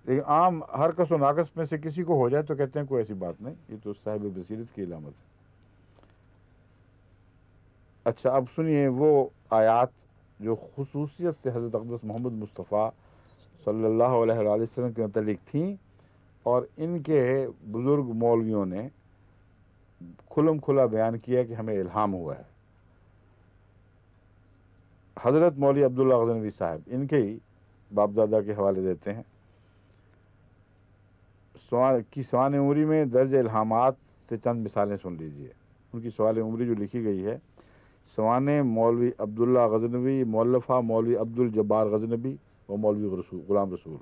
لیکن عام ہر کس و ناقص میں سے کسی کو ہو جائے تو کہتے ہیں کوئی ایسی بات نہیں، یہ تو صاحب بصیرت کی علامت ہے۔ اچھا اب سنیے وہ آیات جو خصوصیت سے حضرت اقدس محمد مصطفیٰ صلی اللہ علیہ وآلہ وسلم کے متعلق تھیں، اور ان کے بزرگ مولویوں نے کھلم کھلا بیان کیا کہ ہمیں الہام ہوا ہے۔ حضرت مولوی عبداللہ غزنوی صاحب ان کے ہی باپ دادا کے حوالے دیتے ہیں۔ سوان عمری میں درج الہامات سے چند مثالیں سن لیجئے۔ ان کی سوال عمری جو لکھی گئی ہے، سوان مولوی عبداللہ غزنوی مولفہ مولوی عبدالجبار غزنوی و مولوی غلام رسول۔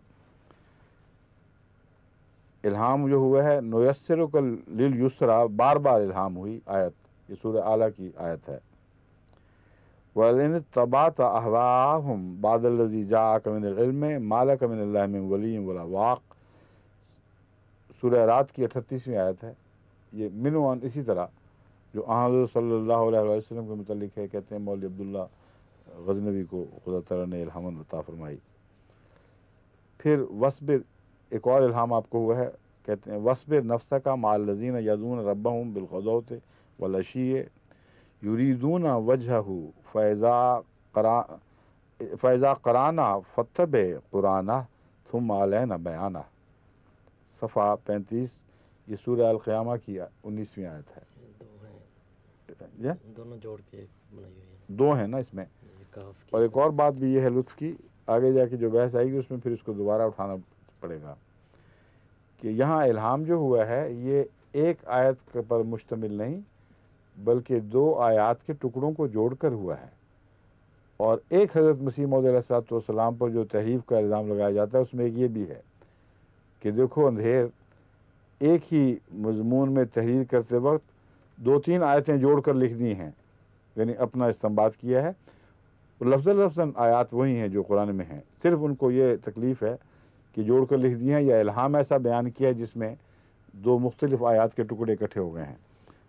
الہام جو ہوا ہے نُیسرک للیسریٰ، بار بار الہام ہوئی آیت، یہ سورہ اعلیٰ کی آیت ہے۔ وَإِنِ اتَّبَعْتَ أَهْوَاءَهُمْ بَعْدَ الَّذِي جَاءَكَ مِنَ الْعِلْمِ مَا لَكَ مِنَ اللَّهِ مِنْ وَلِيٍّ وَلَا وَاقٍ، سورہ رات کی 38ویں آیت ہے۔ یہ منوان اسی طرح جو حضرت صلی اللہ علیہ وسلم کے متعلق ہے، کہتے ہیں مولوی عبداللہ غزنوی کو خدا تعالیٰ نے الہام عطا فرمائی۔ پھر وصبر، ایک اور الہام آپ کو ہوا ہے، کہتے ہیں وصبر نفسک مع الذین یدعون ربہم بالغدوۃ والعشی یریدون وجہہ فإذا قرأنا فاتبع قرآنہ ثم علینا بیانہ۔ صفحہ 35، یہ سورہ القیامہ کی 19ویں آیت ہے۔ دو ہیں، دونوں جوڑ کے ایک بنائی ہوئی ہیں، دو ہیں نا اس میں۔ یہ کاف کی اور ایک اور بات بھی یہ ہے لطف کی، آگے جا کے جو بحث آئے گی اس میں پھر اس کو دوبارہ اٹھانا پڑے گا، کہ یہاں الہام جو ہوا ہے یہ ایک آیت پر مشتمل نہیں بلکہ 2 آیات کے ٹکڑوں کو جوڑ کر ہوا ہے۔ اور ایک حضرت مسیح موعود علیہ الصلوۃ والسلام پر جو تحریف کا الزام لگایا جاتا ہے اس میں ایک یہ بھی ہے کہ دیکھو اندھیر ایک ہی مضمون میں تحریر کرتے وقت 2-3 آیتیں جوڑ کر لکھ دی ہیں، یعنی اپنا استنباط کیا ہے، لفظاً آیات وہی ہیں جو قرآن میں ہیں، صرف ان کو یہ تکلیف ہے کہ جوڑ کر لکھ دی ہیں یا الہام ایسا بیان کیا ہے جس میں 2 مختلف آیات کے ٹکڑے اکٹھے ہو گئے ہیں۔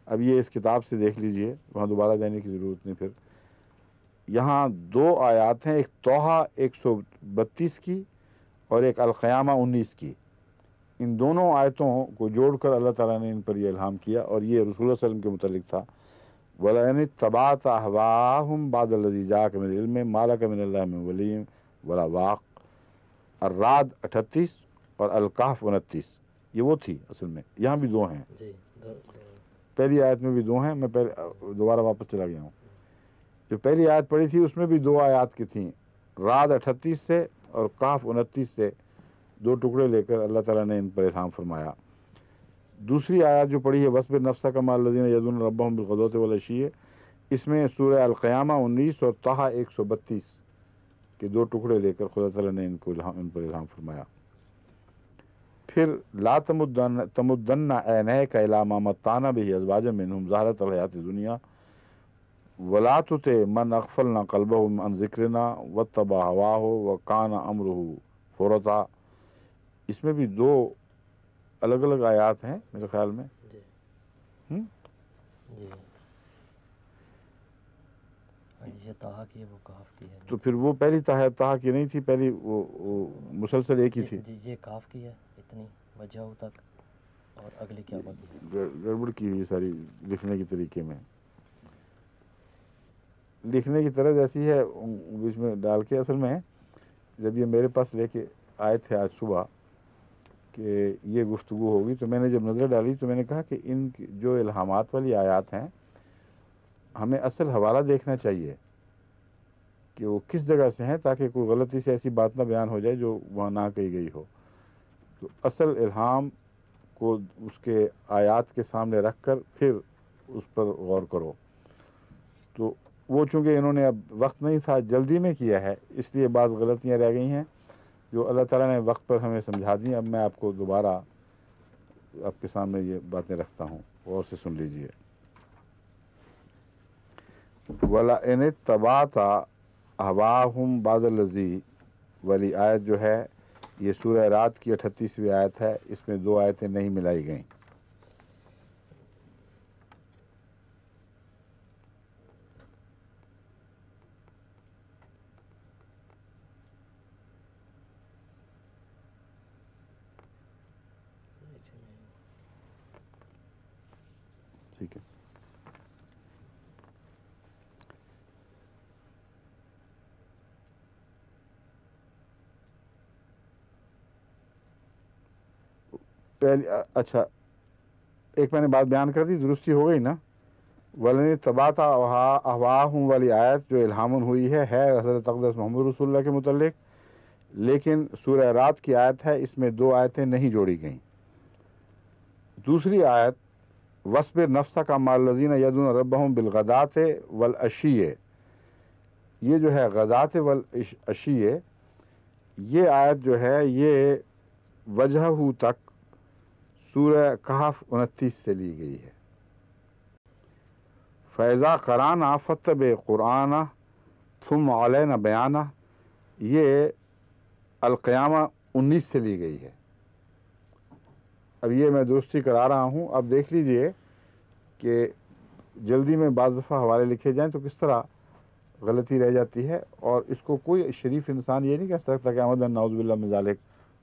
اب یہ اس کتاب سے دیکھ لیجئے، وہاں دوبارہ جانے کی ضرورت نہیں۔ پھر یہاں 2 آیات ہیں، ایک طٰہٰ 132 کی اور ایک القیامہ 19 کی۔ ان دونوں آیتوں کو جوڑ کر اللہ تعالیٰ نے ان پر یہ الہام کیا، اور یہ رسول اللہ صلی اللہ علیہ وسلم کے متعلق تھا۔ وَلَئِنِ اتَّبَعْتَ أَهْوَاءَهُمْ بَعْدَ الَّذِي جَاءَكَ مِنَ الْعِلْمِ مَا لَكَ مِنَ اللَّهِ مِنْ وَلِيٍّ وَلَا وَاقٍ۔ الرعد 38 اور الکہف 29، یہ وہ تھی اصل میں، یہاں بھی 2 ہیں، جی پہلی آیت میں بھی 2 ہیں۔ میں دوبارہ واپس چلا گیا ہوں، جو پہلی آیت پڑھی تھی اس میں بھی 2 آیات کی تھیں، رعد 38 سے اور کہف 29 سے 2 ٹکڑے لے کر اللہ تعالیٰ نے ان پر الہام فرمایا۔ دوسری آیت جو پڑھی ہے وَاصْبِرْ نَفْسَكَ مَعَ الَّذِينَ يَدْعُونَ رَبَّهُمْ بِالْغَدَاةِ وَالْعَشِيِّ، اس میں سورہ القیامہ 19 اور طٰہٰ 132 کے 2 ٹکڑے لے کر خدا تعالیٰ نے ان پر الہام فرمایا۔ پھر لا تمدن عینیک الی ما متعنا بہ ازواجا منہم زہرۃ الحیاۃ الدنیا ولا تطع من اغفلنا قلبہ عن ذکرنا واتبع ہواہ وکان امرہ فرطا۔ اس میں بھی 2 الگ الگ آیات ہیں میرے خیال میں۔ جی جی یہ طٰہٰ کی ہے، وہ کاف کی ہے۔ تو پھر وہ پہلی طٰہٰ کی نہیں تھی، پہلی وہ مسلسل ایک ہی تھی۔ جی یہ کاف کی ہے اتنی وجہ تک، اور اگلی کیا باقی ہے؟ گڑبڑ کی ہوئی ساری لکھنے کے طریقے میں، لکھنے کی طرح ایسی ہے بیچ میں ڈال کے۔ اصل میں جب یہ میرے پاس لے کے آئے تھے آج صبح کہ یہ گفتگو ہوگی، تو میں نے جب نظر ڈالی تو میں نے کہا کہ ان جو الہامات والی آیات ہیں ہمیں اصل حوالہ دیکھنا چاہیے کہ وہ کس جگہ سے ہیں، تاکہ کوئی غلطی سے ایسی بات نہ بیان ہو جائے جو وہاں نہ کہی گئی ہو۔ تو اصل الہام کو اس کے آیات کے سامنے رکھ کر پھر اس پر غور کرو۔ تو وہ چونکہ انہوں نے اب وقت نہیں تھا، جلدی میں کیا ہے، اس لیے بعض غلطیاں رہ گئی ہیں جو اللہ تعالیٰ نے وقت پر ہمیں سمجھا دیں۔ اب میں آپ کو دوبارہ آپ کے سامنے یہ باتیں رکھتا ہوں، غور سے سن لیجئے۔ وَلَئِنِ اتَّبَعْتَ أَهْوَاءَهُمْ بَعْدَ الَّذِي، والی آیت جو ہے یہ سورہ رعد کی 38ویں آیت ہے، اس میں 2 آیتیں نہیں ملائی گئیں۔ ٹھیک ہے، پہلی اچھا ایک میں نے بات بیان کر دی، درستی ہو گئی نا۔ وَلَئِنِ اتَّبَعْتَ أَهْوَاءَهُمْ والی آیت جو الہام ہوئی ہے حضرت اقدس محمد رسول اللہ کے متعلق، لیکن سورہ رعد کی آیت ہے، اس میں 2 آیتیں نہیں جوڑی گئیں۔ دوسری آیت وَاصْبِرْ نَفْسَكَ مَعَ الَّذِينَ يَدْعُونَ رَبَّهُمْ بِالْغَدَاةِ وَالْعَشِيِّ، یہ جو ہے غداۃ والعشی، یہ آیت جو ہے یہ وجہ تک سورہ کہف 29 سے لی گئی ہے۔ فَإِذَا قَرَأْنَا فَاتَّبِعْ قُرْآنَهُ ثُمَّ عَلَيْنَا بَيَانَهُ، یہ القیامہ 19 سے لی گئی ہے۔ اب یہ میں درستی کرا رہا ہوں، اب دیکھ لیجئے کہ جلدی میں بعض دفعہ حوالے لکھے جائیں تو کس طرح غلطی رہ جاتی ہے، اور اس کو کوئی شریف انسان یہ نہیں کہہ سکتا کہ احمد نعوذ باللہ من ذالک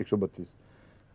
132,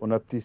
29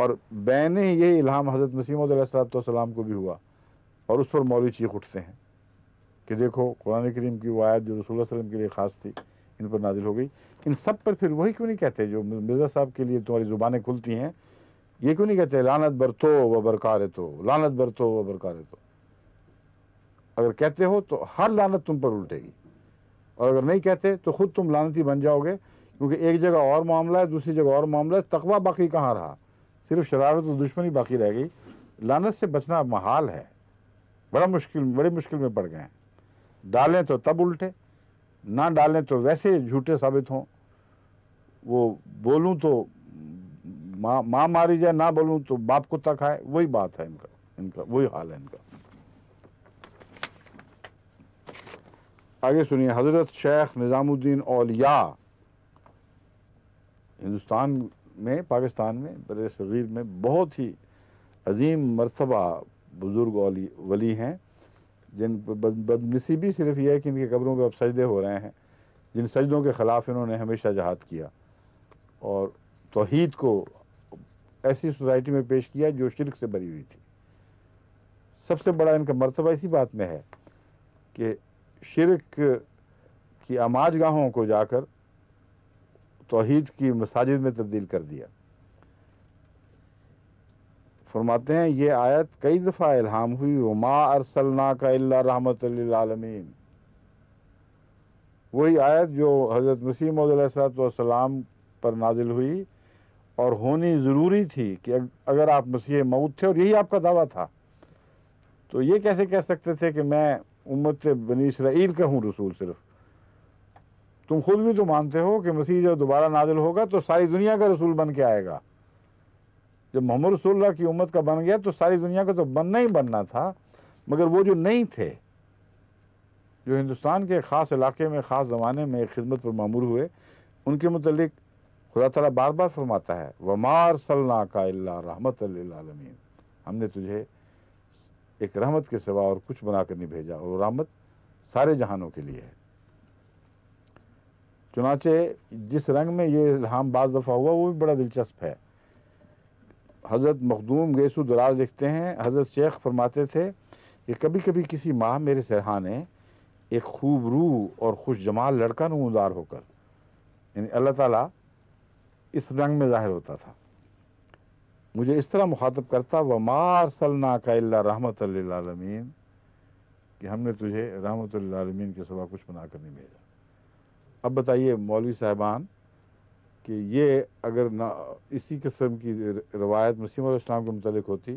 اور بین ہی یہ الہام حضرت مسیح موعود علیہ السلام کو بھی ہوا، اور اس پر مولوی چیخ اٹھتے ہیں کہ دیکھو قرآن کریم کی وہ آیت جو رسول اللہ صلی اللہ علیہ وسلم کے لیے خاص تھی ان پر نازل ہو گئی۔ ان سب پر پھر وہی کیوں نہیں کہتے جو مرزا صاحب کے لیے تمہاری زبانیں کھلتی ہیں، یہ کیوں نہیں کہتے لعنت برتو و برکار تو، لعنت برتو و برکار تو؟ اگر کہتے ہو تو ہر لعنت تم پر الٹے گی، اور اگر نہیں کہتے تو خود تم لعنتی بن جاؤ گے، کیونکہ ایک جگہ اور معاملہ ہے، دوسری جگہ اور معاملہ ہے، تقویٰ باقی کہاں رہا؟ صرف شرارت و دشمنی باقی رہ گئی۔ لعنت سے بچنا محال ہے، بڑی مشکل میں پڑ گئے ہیں۔ ڈالیں تو تب الٹے، نہ ڈالیں تو ویسے جھوٹے ثابت ہوں۔ وہ بولوں تو ماں ماری جائے، نہ بولوں تو باپ کتا کھائے، وہی بات ہے ان کا وہی حال ہے ان کا۔ آگے سنیے، حضرت شیخ نظام الدین اولیاء ہندوستان میں، پاکستان میں، بر صغیر میں بہت ہی عظیم مرتبہ بزرگ ولی ہیں، جن بدنصیبی صرف یہ ہے کہ ان کی قبروں پہ اب سجدے ہو رہے ہیں، جن سجدوں کے خلاف انہوں نے ہمیشہ جہاد کیا اور توحید کو ایسی سوسائٹی میں پیش کیا جو شرک سے بری ہوئی تھی۔ سب سے بڑا ان کا مرتبہ اسی بات میں ہے کہ شرک کی آماج گاہوں کو جا کر توحید کی مساجد میں تبدیل کر دیا۔ فرماتے ہیں یہ آیت کئی دفعہ الہام ہوئی، وما ارسلناک الا رحمۃ للعالمین، وہی آیت جو حضرت مسیح موعود علیہ السلام پر نازل ہوئی اور ہونی ضروری تھی کہ اگر آپ مسیح موعود تھے اور یہی آپ کا دعویٰ تھا تو یہ کیسے کہہ سکتے تھے کہ میں امت بنی اسرائیل کا ہوں رسول؟ صرف تم خود بھی تو مانتے ہو کہ مسیح جب دوبارہ نازل ہوگا تو ساری دنیا کا رسول بن کے آئے گا۔ جب محمد رسول اللہ کی امت کا بن گیا تو ساری دنیا کا تو بننا ہی بننا تھا، مگر وہ جو نہیں تھے، جو ہندوستان کے خاص علاقے میں خاص زمانے میں ایک خدمت پر مامور ہوئے، ان کے متعلق خدا تعالیٰ بار بار فرماتا ہے وما ارسلناک الا رحمۃ للعالمین، ہم نے تجھے ایک رحمت کے سوا اور کچھ بنا کر نہیں بھیجا، اور رحمت سارے جہانوں کے لیے ہے۔ چنانچہ جس رنگ میں یہ الہام بعض دفعہ ہوا وہ بھی بڑا دلچسپ ہے۔ حضرت مخدوم گیسو دراز لکھتے ہیں، حضرت شیخ فرماتے تھے کہ کبھی کبھی کسی ماہ میرے سرہانے ایک خوب روح اور خوش جمال لڑکا نمودار ہو کر، یعنی اللہ تعالیٰ اس رنگ میں ظاہر ہوتا تھا، مجھے اس طرح مخاطب کرتا وما ارسلناک الا رحمۃ للعالمین، کہ ہم نے تجھے رحمۃ للعالمین کے سوا کچھ بنا کر نہیں بھیجا۔ اب بتائیے مولوی صاحبان کہ یہ اگر نہ اسی قسم کی روایت مسیح علیہ السلام کے متعلق ہوتی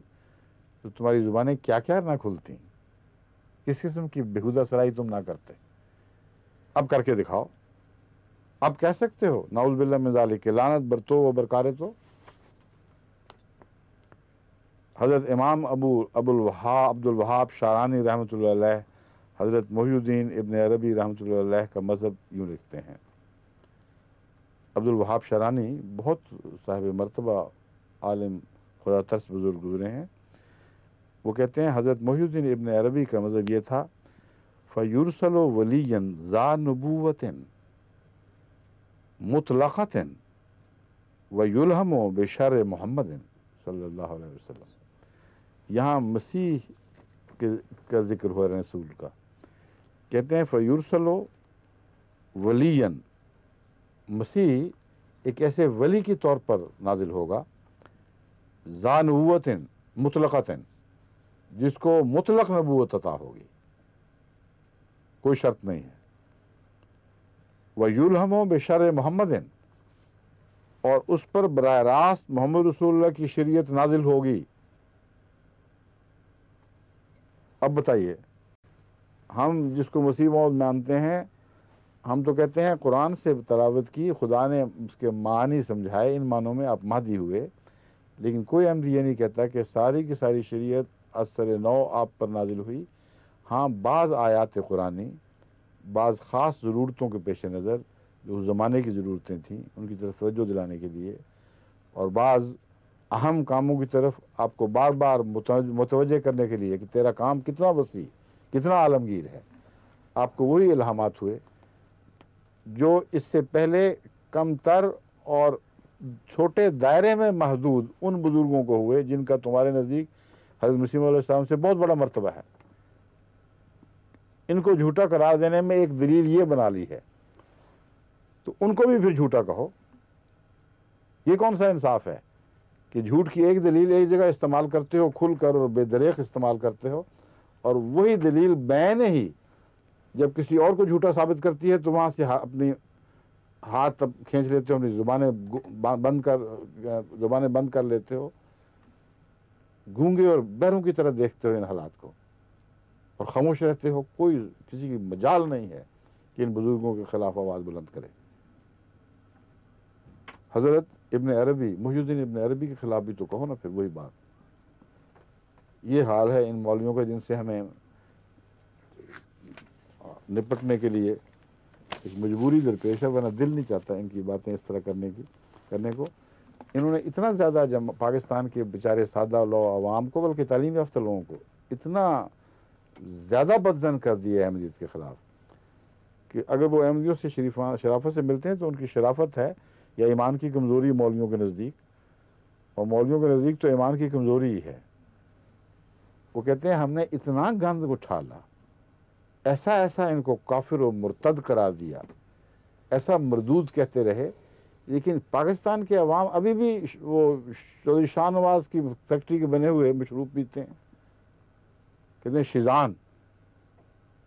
تو تمہاری زبانیں کیا کیا نہ کھلتی، کس قسم کی بےہودہ سرائی تم نہ کرتے۔ اب کر کے دکھاؤ، اب کہہ سکتے ہو نعوذ باللہ من ذالک کہ لعنت برتو و برکارے تو۔ حضرت امام عبد الوہاب شارانی رحمۃ اللہ علیہ، حضرت محی الدین ابن عربی رحمۃ اللہ علیہ کا مذہب یوں لکھتے ہیں۔ عبد الوہاب شارانی بہت صاحب مرتبہ عالم خدا ترس بزرگ گزرے ہیں۔ وہ کہتے ہیں حضرت محی الدین ابن عربی کا مذہب یہ تھا فَيُرْسَلُ وَلِيًّا ذَا نُبُوَّةٍ مُطْلَقَةٍ وَيُلْهَمُ بِشَرْعِ محمد صلی اللہ علیہ وسلم۔ یہاں مسیح کا ذکر ہوا رسول کا، کہتے ہیں فَيُرْسَلُ وَلِيًّا، مسیح ایک ایسے ولی کے طور پر نازل ہوگا، ذا نبوۃ مطلقۃ، جس کو مطلق نبوت عطا ہوگی، کوئی شرط نہیں ہے، وَيُلْهَمُ بِشَرْعِ محمد، اور اس پر براہ راست محمد رسول اللہ کی شریعت نازل ہوگی۔ اب بتائیے، ہم جس کو مسیح موعود مانتے ہیں، ہم تو کہتے ہیں قرآن سے تلاوت کی، خدا نے اس کے معنی سمجھائے، ان معنوں میں آپ مہدی ہوئے، لیکن کوئی احمد یہ نہیں کہتا کہ ساری کی ساری شریعت اثر نو آپ پر نازل ہوئی۔ ہاں بعض آیات قرآنی بعض خاص ضرورتوں کے پیش نظر جو اس زمانے کی ضرورتیں تھیں ان کی طرف توجہ دلانے کے لیے، اور بعض اہم کاموں کی طرف آپ کو بار بار متوجہ کرنے کے لیے کہ تیرا کام کتنا وسیع، کتنا عالمگیر ہے، آپ کو وہی الہامات ہوئے جو اس سے پہلے کم تر اور چھوٹے دائرے میں محدود ان بزرگوں کو ہوئے جن کا تمہارے نزدیک حضرت مسیح علیہ السلام سے بہت بڑا مرتبہ ہے. ان کو جھوٹا قرار دینے میں ایک دلیل یہ بنا لی ہے تو ان کو بھی پھر جھوٹا کہو. یہ کون سا انصاف ہے کہ جھوٹ کی ایک دلیل ایک جگہ استعمال کرتے ہو کھل کر اور بے دریغ استعمال کرتے ہو, اور وہی دلیل بین ہی جب کسی اور کو جھوٹا ثابت کرتی ہے تو وہاں سے اپنی ہاتھ کھینچ لیتے ہو, اپنی زبانیں بند کر لیتے ہو, گونگے اور بہروں کی طرح دیکھتے ہو ان حالات کو اور خاموش رہتے ہو. کوئی کسی کی مجال نہیں ہے کہ ان بزرگوں کے خلاف آواز بلند کرے. حضرت ابن عربی, محی الدین ابن عربی کے خلاف بھی تو کہو نا پھر وہی بات. یہ حال ہے ان مولویوں کا جن سے ہمیں نپٹنے کے لیے ایک مجبوری درپیش ہے, ورنہ دل نہیں چاہتا ان کی باتیں اس طرح کرنے کو. انہوں نے اتنا زیادہ پاکستان کے بیچارے سادہ لو عوام کو, بلکہ تعلیم یافتہ لوگوں کو اتنا زیادہ بدزن کر دیا احمدیت کے خلاف کہ اگر وہ احمدیوں سے شرافت سے ملتے ہیں تو ان کی شرافت ہے یا ایمان کی کمزوری مولویوں کے نزدیک, اور مولویوں کے نزدیک تو ایمان کی کمزوری ہی ہے. وہ کہتے ہیں ہم نے اتنا گند اٹھالا, ایسا ان کو کافر و مرتد قرار دیا, ایسا مردود کہتے رہے, لیکن پاکستان کے عوام ابھی بھی وہ چودھری شاہ نواز کی فیکٹری کے بنے ہوئے مشروب پیتے ہیں, کہتے ہیں شیزان.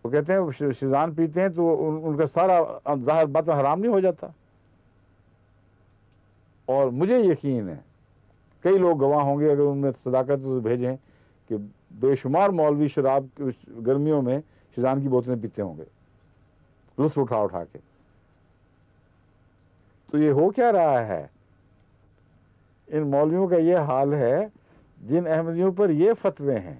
وہ کہتے ہیں شیزان پیتے ہیں تو ان کا سارا ظاہر باطن حرام نہیں ہو جاتا. اور مجھے یقین ہے کئی لوگ گواہ ہوں گے اگر ان میں صداقت تو بھیجیں کہ بے شمار مولوی شراب گرمیوں میں شیزان کی بوتلیں پیتے ہوں گے لطف اٹھا کے. تو یہ ہو کیا رہا ہے؟ ان مولویوں کا یہ حال ہے جن احمدیوں پر یہ فتوے ہیں,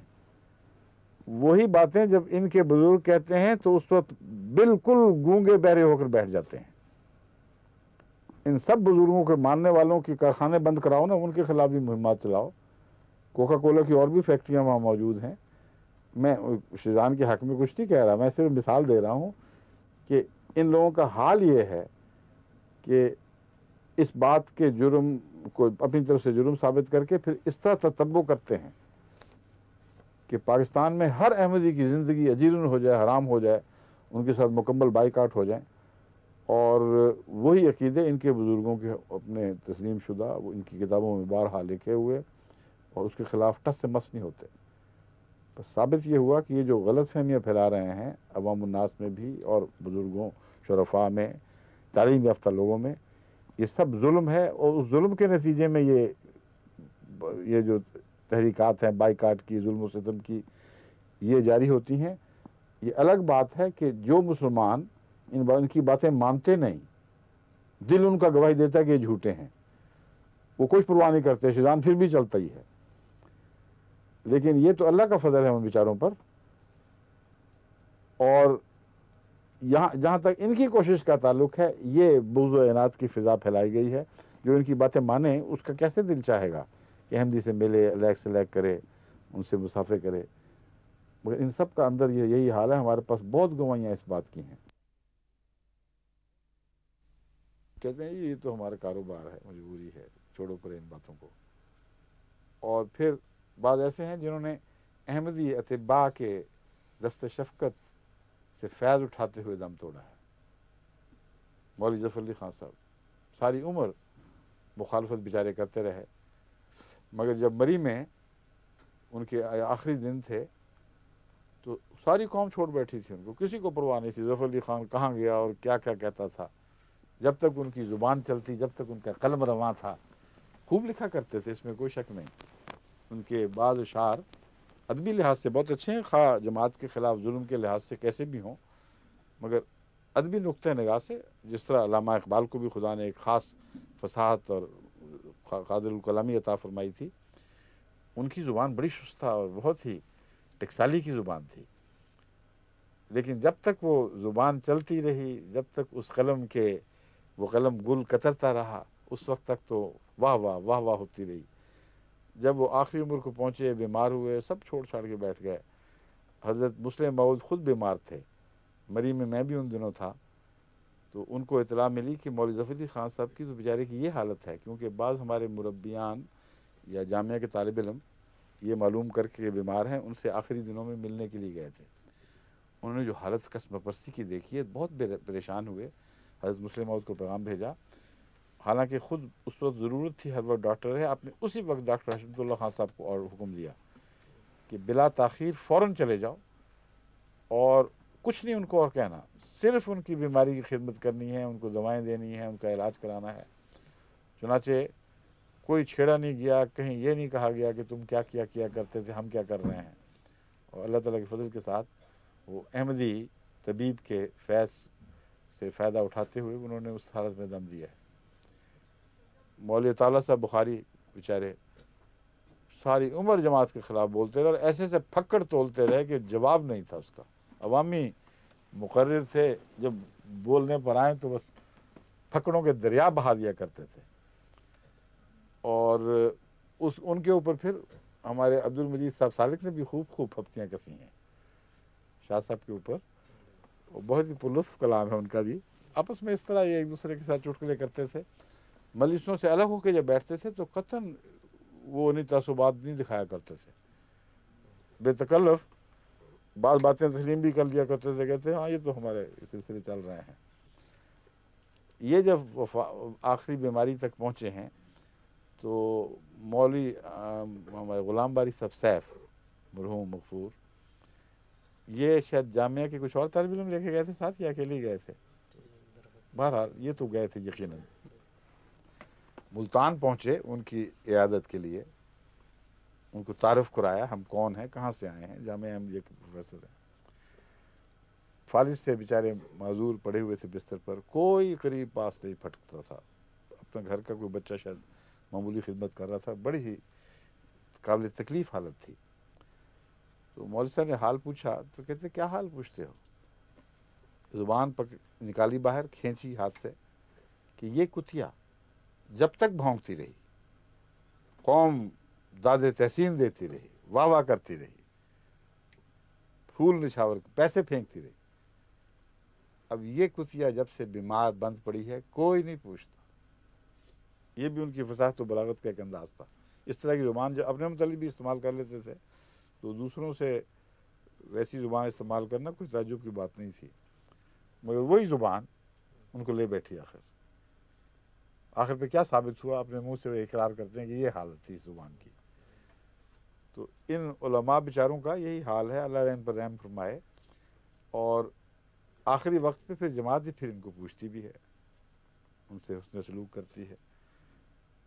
وہی باتیں جب ان کے بزرگ کہتے ہیں تو اس وقت بالکل گونگے بہرے ہو کر بیٹھ جاتے ہیں. ان سب بزرگوں کے ماننے والوں کی کارخانے بند کراؤ نا, ان کے خلاف بھی مہمات چلاؤ. کوکا کولا کی اور بھی فیکٹریاں وہاں موجود ہیں. میں شیزان کے حق میں کچھ نہیں کہہ رہا, میں صرف مثال دے رہا ہوں کہ ان لوگوں کا حال یہ ہے کہ اس بات کے جرم کو اپنی طرف سے جرم ثابت کر کے پھر اس طرح تتبع کرتے ہیں کہ پاکستان میں ہر احمدی کی زندگی اجیرن ہو جائے, حرام ہو جائے, ان کے ساتھ مکمل بائیکاٹ ہو جائیں. اور وہی عقیدے ان کے بزرگوں کے اپنے تسلیم شدہ وہ ان کی کتابوں میں بارہا لکھے ہوئے اور اس کے خلاف ٹس سے مس نہیں ہوتے. بس ثابت یہ ہوا کہ یہ جو غلط فہمیاں پھیلا رہے ہیں عوام الناس میں بھی اور بزرگوں شرفاء میں تعلیم یافتہ لوگوں میں, یہ سب ظلم ہے. اور اس ظلم کے نتیجے میں یہ جو تحریکات ہیں بائیکاٹ کی, ظلم و ستم کی, یہ جاری ہوتی ہیں. یہ الگ بات ہے کہ جو مسلمان ان کی باتیں مانتے نہیں, دل ان کا گواہی دیتا ہے کہ یہ جھوٹے ہیں, وہ کچھ پرواہ نہیں کرتے, شیزان پھر بھی چلتا ہی ہے. لیکن یہ تو اللہ کا فضل ہے ان بیچاروں پر. اور جہاں تک ان کی کوشش کا تعلق ہے, یہ بغض و عناد کی فضا پھیلائی گئی ہے. جو ان کی باتیں مانے اس کا کیسے دل چاہے گا کہ احمدی سے ملے, لیگ سے لیگ کرے, ان سے مسافے کرے. مگر ان سب کا اندر یہی حال ہے. ہمارے پاس بہت گواہیاں اس بات کی ہیں. کہتے ہیں یہ تو ہمارا کاروبار ہے, مجبوری ہے, چھوڑو پرے ان باتوں کو. اور پھر بعض ایسے ہیں جنہوں نے احمدی اتباع کے دست شفقت سے فیض اٹھاتے ہوئے دم توڑا ہے. مولوی ظفر علی خان صاحب ساری عمر مخالفت بیچارے کرتے رہے, مگر جب مری میں ان کے آخری دن تھے تو ساری قوم چھوڑ بیٹھی تھی ان کو, کسی کو پرواہ نہیں تھی ظفر علی خان کہاں گیا اور کیا کیا کہتا تھا. جب تک ان کی زبان چلتی, جب تک ان کا قلم رواں تھا, خوب لکھا کرتے تھے, اس میں کوئی شک نہیں. ان کے بعض اشعار ادبی لحاظ سے بہت اچھے ہیں, خواہ جماعت کے خلاف ظلم کے لحاظ سے کیسے بھی ہوں, مگر ادبی نقطہ نگاہ سے جس طرح علامہ اقبال کو بھی خدا نے ایک خاص فصاحت اور قادر الکلامی عطا فرمائی تھی, ان کی زبان بڑی شستہ اور بہت ہی ٹکسالی کی زبان تھی. لیکن جب تک وہ زبان چلتی رہی, جب تک اس قلم کے وہ قلم گل کترتا رہا, اس وقت تک تو واہ واہ واہ واہ ہوتی رہی. جب وہ آخری عمر کو پہنچے, بیمار ہوئے, سب چھوڑ چھاڑ کے بیٹھ گئے. حضرت مسلم موعود خود بیمار تھے, مری میں بھی ان دنوں تھا. تو ان کو اطلاع ملی کہ مولوی ظفر علی خان صاحب کی تو بیچارے کی یہ حالت ہے، کیونکہ بعض ہمارے مربیان یا جامعہ کے طالب علم یہ معلوم کر کے بیمار ہیں، ان سے آخری دنوں میں ملنے کے لیے گئے تھے، انہوں نے جو حالت قسم پرستی کی دیکھی ہے بہت پریشان ہوئے، حضرت مسلم موعود کو پیغام بھیجا، حالانکہ خود اس وقت ضرورت تھی، ہر وقت ڈاکٹر ہے، آپ نے اسی وقت ڈاکٹر حشمت اللہ خان صاحب کو اور حکم دیا کہ بلا تاخیر فوراً چلے جاؤ اور کچھ نہیں ان کو اور کہنا، صرف ان کی بیماری کی خدمت کرنی ہے، ان کو دوائیں دینی ہیں، ان کا علاج کرانا ہے۔ چنانچہ کوئی چھیڑا نہیں گیا، کہیں یہ نہیں کہا گیا کہ تم کیا کرتے تھے، ہم کیا کر رہے ہیں، اور اللہ تعالیٰ کے فضل کے ساتھ وہ احمدی طبیب کے فیض سے فائدہ اٹھاتے ہوئے انہوں نے اس حالت میں دم دیا ہے۔ مولوی طالع صاحب بخاری بیچارے ساری عمر جماعت کے خلاف بولتے رہے اور ایسے ایسے پھکڑ تولتے رہے کہ جواب نہیں تھا اس کا، عوامی مقرر تھے، جب بولنے پر آئیں تو بس پھکڑوں کے دریا بہا دیا کرتے تھے، اور ان کے اوپر پھر ہمارے عبد المجید صاحب سالک نے بھی خوب پھپتیاں کسی ہیں شاہ صاحب کے اوپر، وہ بہت ہی پرلطف کلام ہے ان کا بھی، آپس میں اس طرح یہ ایک دوسرے کے ساتھ چٹکلے کرتے تھے، مجلسوں سے الگ ہو کے جب بیٹھتے تھے تو قطعاً وہ انہیں تعصبات نہیں دکھایا کرتے تھے، بے تکلف بعض باتیں تسلیم بھی کر لیا کرتے تھے، کہتے ہیں ہاں یہ تو ہمارے سلسلے چل رہے ہیں۔ یہ جب آخری بیماری تک پہنچے ہیں تو مولوی ہمارے غلام باری صاحب سیف مرحوم مغفور، یہ شاید جامعہ کے کچھ اور طالب علم لے کے گئے تھے ساتھ یا اکیلے گئے تھے، بہرحال یہ تو گئے تھے یقیناً، ملتان پہنچے ان کی عیادت کے لیے، ان کو تعارف کرایا ہم کون ہیں، کہاں سے آئے ہیں، جامعہ احمدیہ کے پروفیسر ہیں، فالج سے بیچارے معذور پڑے ہوئے تھے بستر پر، کوئی قریب پاس نہیں پھٹکتا تھا، اپنے گھر کا کوئی بچہ شاید معمولی خدمت کر رہا تھا، بڑی ہی قابل تکلیف حالت تھی۔ تو مولوی صاحب نے حال پوچھا تو کہتے کیا حال پوچھتے ہو، زبان نکالی باہر، کھینچی ہاتھ سے کہ یہ کتیا جب تک بھونکتی رہی، قوم داد تحسین دیتی رہی، واہ واہ کرتی رہی، پھول نچھاور پیسے پھینکتی رہی، اب یہ کتیا جب سے بیمار بند پڑی ہے کوئی نہیں پوچھتا۔ یہ بھی ان کی فصاحت و بلاغت کا ایک انداز تھا، اس طرح کی زبان جو اپنے متعلق بھی استعمال کر لیتے تھے تو دوسروں سے ویسی زبان استعمال کرنا کوئی تعجب کی بات نہیں تھی، مگر وہی زبان ان کو لے بیٹھی آخر پہ کیا ثابت ہوا، اپنے منہ سے وہ اقرار کرتے ہیں کہ یہ حالت تھی اس زبان کی۔ تو ان علماء بیچاروں کا یہی حال ہے، اللہ رحم پر رحم فرمائے، اور آخری وقت پہ پھر جماعت ہی پھر ان کو پوچھتی بھی ہے، ان سے حسن سلوک کرتی ہے،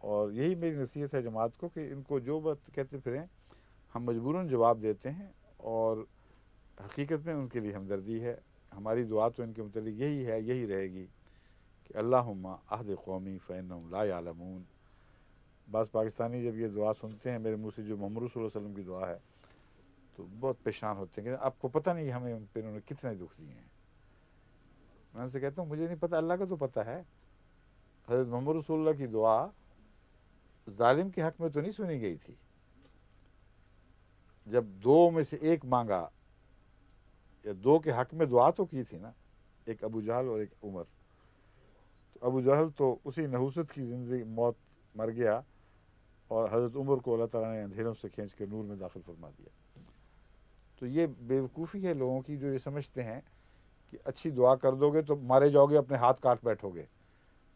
اور یہی میری نصیحت ہے جماعت کو کہ ان کو جو بات کہتے پھریں ہم مجبوراً جواب دیتے ہیں، اور حقیقت میں ان کے لیے ہمدردی ہے، ہماری دعا تو ان کے متعلق یہی ہے، یہی رہے گی کہ اللہم اہد قومی فانہم لا یعلمون۔ بعض پاکستانی جب یہ دعا سنتے ہیں میرے منہ سے، جو محمد صلی اللہ علیہ وسلم کی دعا ہے، تو بہت پریشان ہوتے ہیں کہ آپ کو پتہ نہیں ہمیں ان پہ انہوں نے کتنے دکھ دیے ہیں۔ میں ان سے کہتا ہوں مجھے نہیں پتہ، اللہ کا تو پتہ ہے۔ حضرت محمد رسول اللہ کی دعا ظالم کے حق میں تو نہیں سنی گئی تھی، جب دو میں سے ایک مانگا یا دو کے حق میں دعا تو کی تھی نا، ایک ابو جہل اور ایک عمر، تو ابو جہل تو اسی نحوست کی زندگی موت مر گیا، اور حضرت عمر کو اللہ تعالیٰ نے اندھیروں سے کھینچ کے نور میں داخل فرما دیا۔ تو یہ بیوقوفی ہے لوگوں کی جو یہ سمجھتے ہیں کہ اچھی دعا کر دو گے تو مارے جاؤ گے، اپنے ہاتھ کاٹ بیٹھو گے۔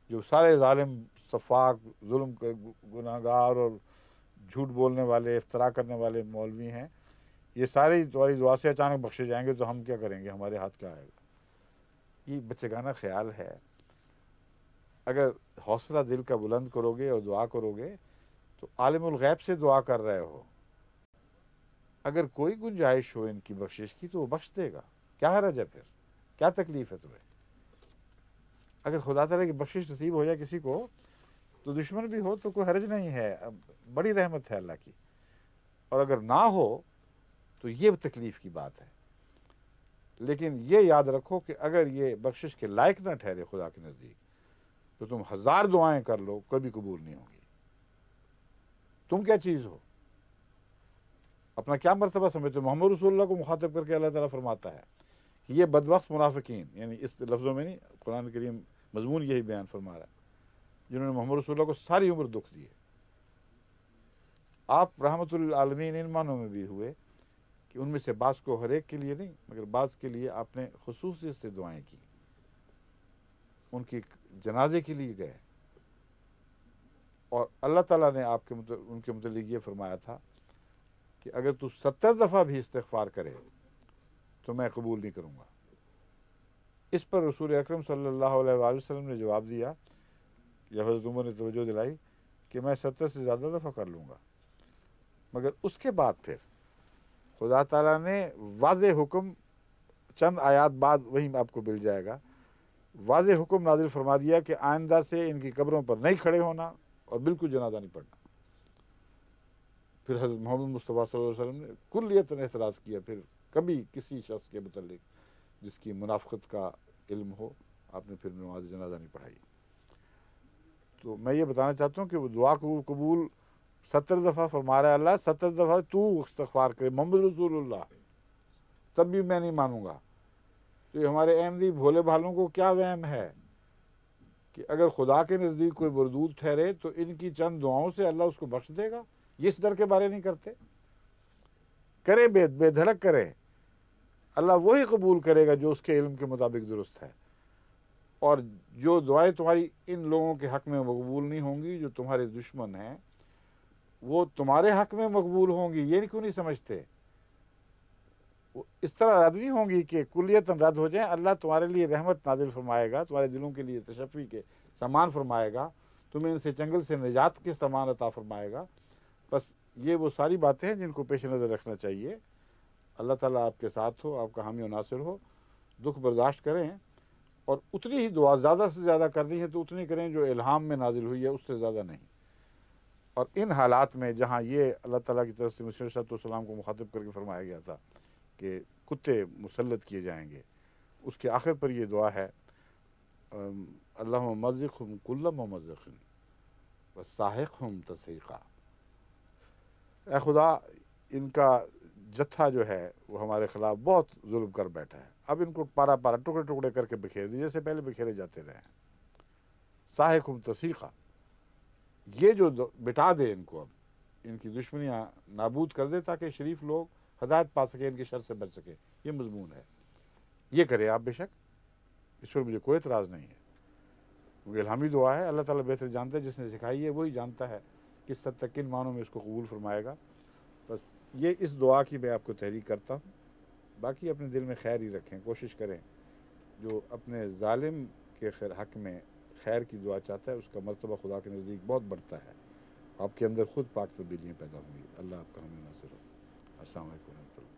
جو سارے ظالم صفاق ظلم کے گناہ گار اور جھوٹ بولنے والے افترا کرنے والے مولوی ہیں، یہ سارے تمہاری دعا سے اچانک بخشے جائیں گے تو ہم کیا کریں گے، ہمارے ہاتھ کیا آئے گا۔ یہ بچگانہ خیال ہے۔ اگر حوصلہ دل کا بلند کرو گے اور دعا کرو گے تو عالم الغیب سے دعا کر رہے ہو، اگر کوئی گنجائش ہو ان کی بخشش کی تو وہ بخش دے گا، کیا حرج ہے، پھر کیا تکلیف ہے تمہیں؟ اگر خدا تعالیٰ کی بخشش نصیب ہو جائے کسی کو تو دشمن بھی ہو تو کوئی حرج نہیں ہے، بڑی رحمت ہے اللہ کی، اور اگر نہ ہو تو یہ تکلیف کی بات ہے۔ لیکن یہ یاد رکھو کہ اگر یہ بخشش کے لائق نہ ٹھہرے خدا کے نزدیک تو تم ہزار دعائیں کر لو کبھی قبول نہیں ہوں گی۔ تم کیا چیز ہو، اپنا کیا مرتبہ سمجھتے ہو؟ محمد رسول اللہ کو مخاطب کر کے اللہ تعالیٰ فرماتا ہے کہ یہ بدبخت منافقین، یعنی اس لفظوں میں نہیں، قرآن کریم مضمون یہی بیان فرما رہا ہے، جنہوں نے محمد رسول اللہ کو ساری عمر دکھ دیے. آپ رحمت للعالمین ان معنوں میں بھی ہوئے کہ ان میں سے بعض کو ہر ایک کے لیے نہیں مگر بعض کے لیے آپ نے خصوصیت سے دعائیں کی، ان کی جنازے کے لیے گئے، اور اللہ تعالیٰ نے آپ کے ان کے متعلق یہ فرمایا تھا کہ اگر تو 70 دفعہ بھی استغفار کرے تو میں قبول نہیں کروں گا. اس پر رسول اکرم صلی اللہ علیہ وآلہ وسلم نے جواب دیا، یا حضرت عمر نے توجہ دلائی کہ میں 70 سے زیادہ دفعہ کر لوں گا. مگر اس کے بعد پھر خدا تعالیٰ نے واضح حکم، چند آیات بعد وہی آپ کو مل جائے گا، واضح حکم نازل فرما دیا کہ آئندہ سے ان کی قبروں پر نہیں کھڑے ہونا اور بالکل جنازہ نہیں پڑھنا. پھر حضرت محمد مصطفیٰ صلی اللہ علیہ وسلم نے کلیتاً اعتراض کیا، پھر کبھی کسی شخص کے متعلق جس کی منافقت کا علم ہو آپ نے پھر نماز جنازہ نہیں پڑھائی. تو میں یہ بتانا چاہتا ہوں کہ وہ دعا قبول 70 دفعہ فرما رہا ہے اللہ، 70 دفعہ تو استغفار کرے محمد رسول اللہ، تب بھی میں نہیں مانوں گا. تو یہ ہمارے احمدی بھولے بھالوں کو کیا وہم ہے کہ اگر خدا کے نزدیک کوئی مردود ٹھہرے تو ان کی چند دعاؤں سے اللہ اس کو بخش دے گا. یہ اس در کے بارے نہیں کرتے، کرے بے دھڑک کرے، اللہ وہی قبول کرے گا جو اس کے علم کے مطابق درست ہے. اور جو دعائیں تمہاری ان لوگوں کے حق میں مقبول نہیں ہوں گی جو تمہارے دشمن ہیں، وہ تمہارے حق میں مقبول ہوں گی. یہ کیوں نہیں سمجھتے؟ وہ اس طرح رد نہیں ہوں گی کہ کلیتاً رد ہو جائیں. اللہ تمہارے لیے رحمت نازل فرمائے گا، تمہارے دلوں کے لیے تشفی کے سامان فرمائے گا، تمہیں ان سے چنگل سے نجات کے سامان عطا فرمائے گا. بس یہ وہ ساری باتیں ہیں جن کو پیش نظر رکھنا چاہیے. اللہ تعالیٰ آپ کے ساتھ ہو، آپ کا حامی و ناصر ہو. دکھ برداشت کریں، اور اتنی ہی دعا زیادہ سے زیادہ کرنی ہے تو اتنی کریں جو الہام میں نازل ہوئی ہے، اس سے زیادہ نہیں. اور ان حالات میں جہاں یہ اللہ تعالیٰ کی طرف سے مسیح صلی اللہ علیہ وسلم کو مخاطب کر کے فرمایا گیا تھا کہ کتے مسلط کیے جائیں گے، اس کے آخر پر یہ دعا ہے، اللہم ممزقہم کل ممزق وساحقہم تسحیقا. اے خدا، ان کا جتھا جو ہے وہ ہمارے خلاف بہت ظلم کر بیٹھا ہے، اب ان کو پارا پارا ٹکڑے ٹکڑے کر کے بکھیر دی جیسے پہلے بکھیرے جاتے رہے ہیں. ساحقہم تسحیقا، یہ جو بٹا دے ان کو، اب ان کی دشمنیاں نابود کر دے تاکہ شریف لوگ ہدایت پا سکیں، ان کے شر سے بچ سکیں. یہ مضمون ہے، یہ کریں آپ بے شک، اس پر مجھے کوئی اعتراض نہیں ہے. کیونکہ الہامی دعا ہے، اللہ تعالیٰ بہتر جانتا ہے، جس نے سکھائی ہے وہی جانتا ہے کس حد تک کن معنوں میں اس کو قبول فرمائے گا. بس یہ اس دعا کی میں آپ کو تحریک کرتا ہوں. باقی اپنے دل میں خیر ہی رکھیں، کوشش کریں. جو اپنے ظالم کے حق میں خیر کی دعا چاہتا ہے اس کا مرتبہ خدا کے نزدیک بہت بڑھتا ہے. آپ کے اندر خود پاک تبدیلیاں پیدا ہوں گی. اللہ آپ کا حامی ناصر ہو. السلام علیکم ورحمۃ اللہ.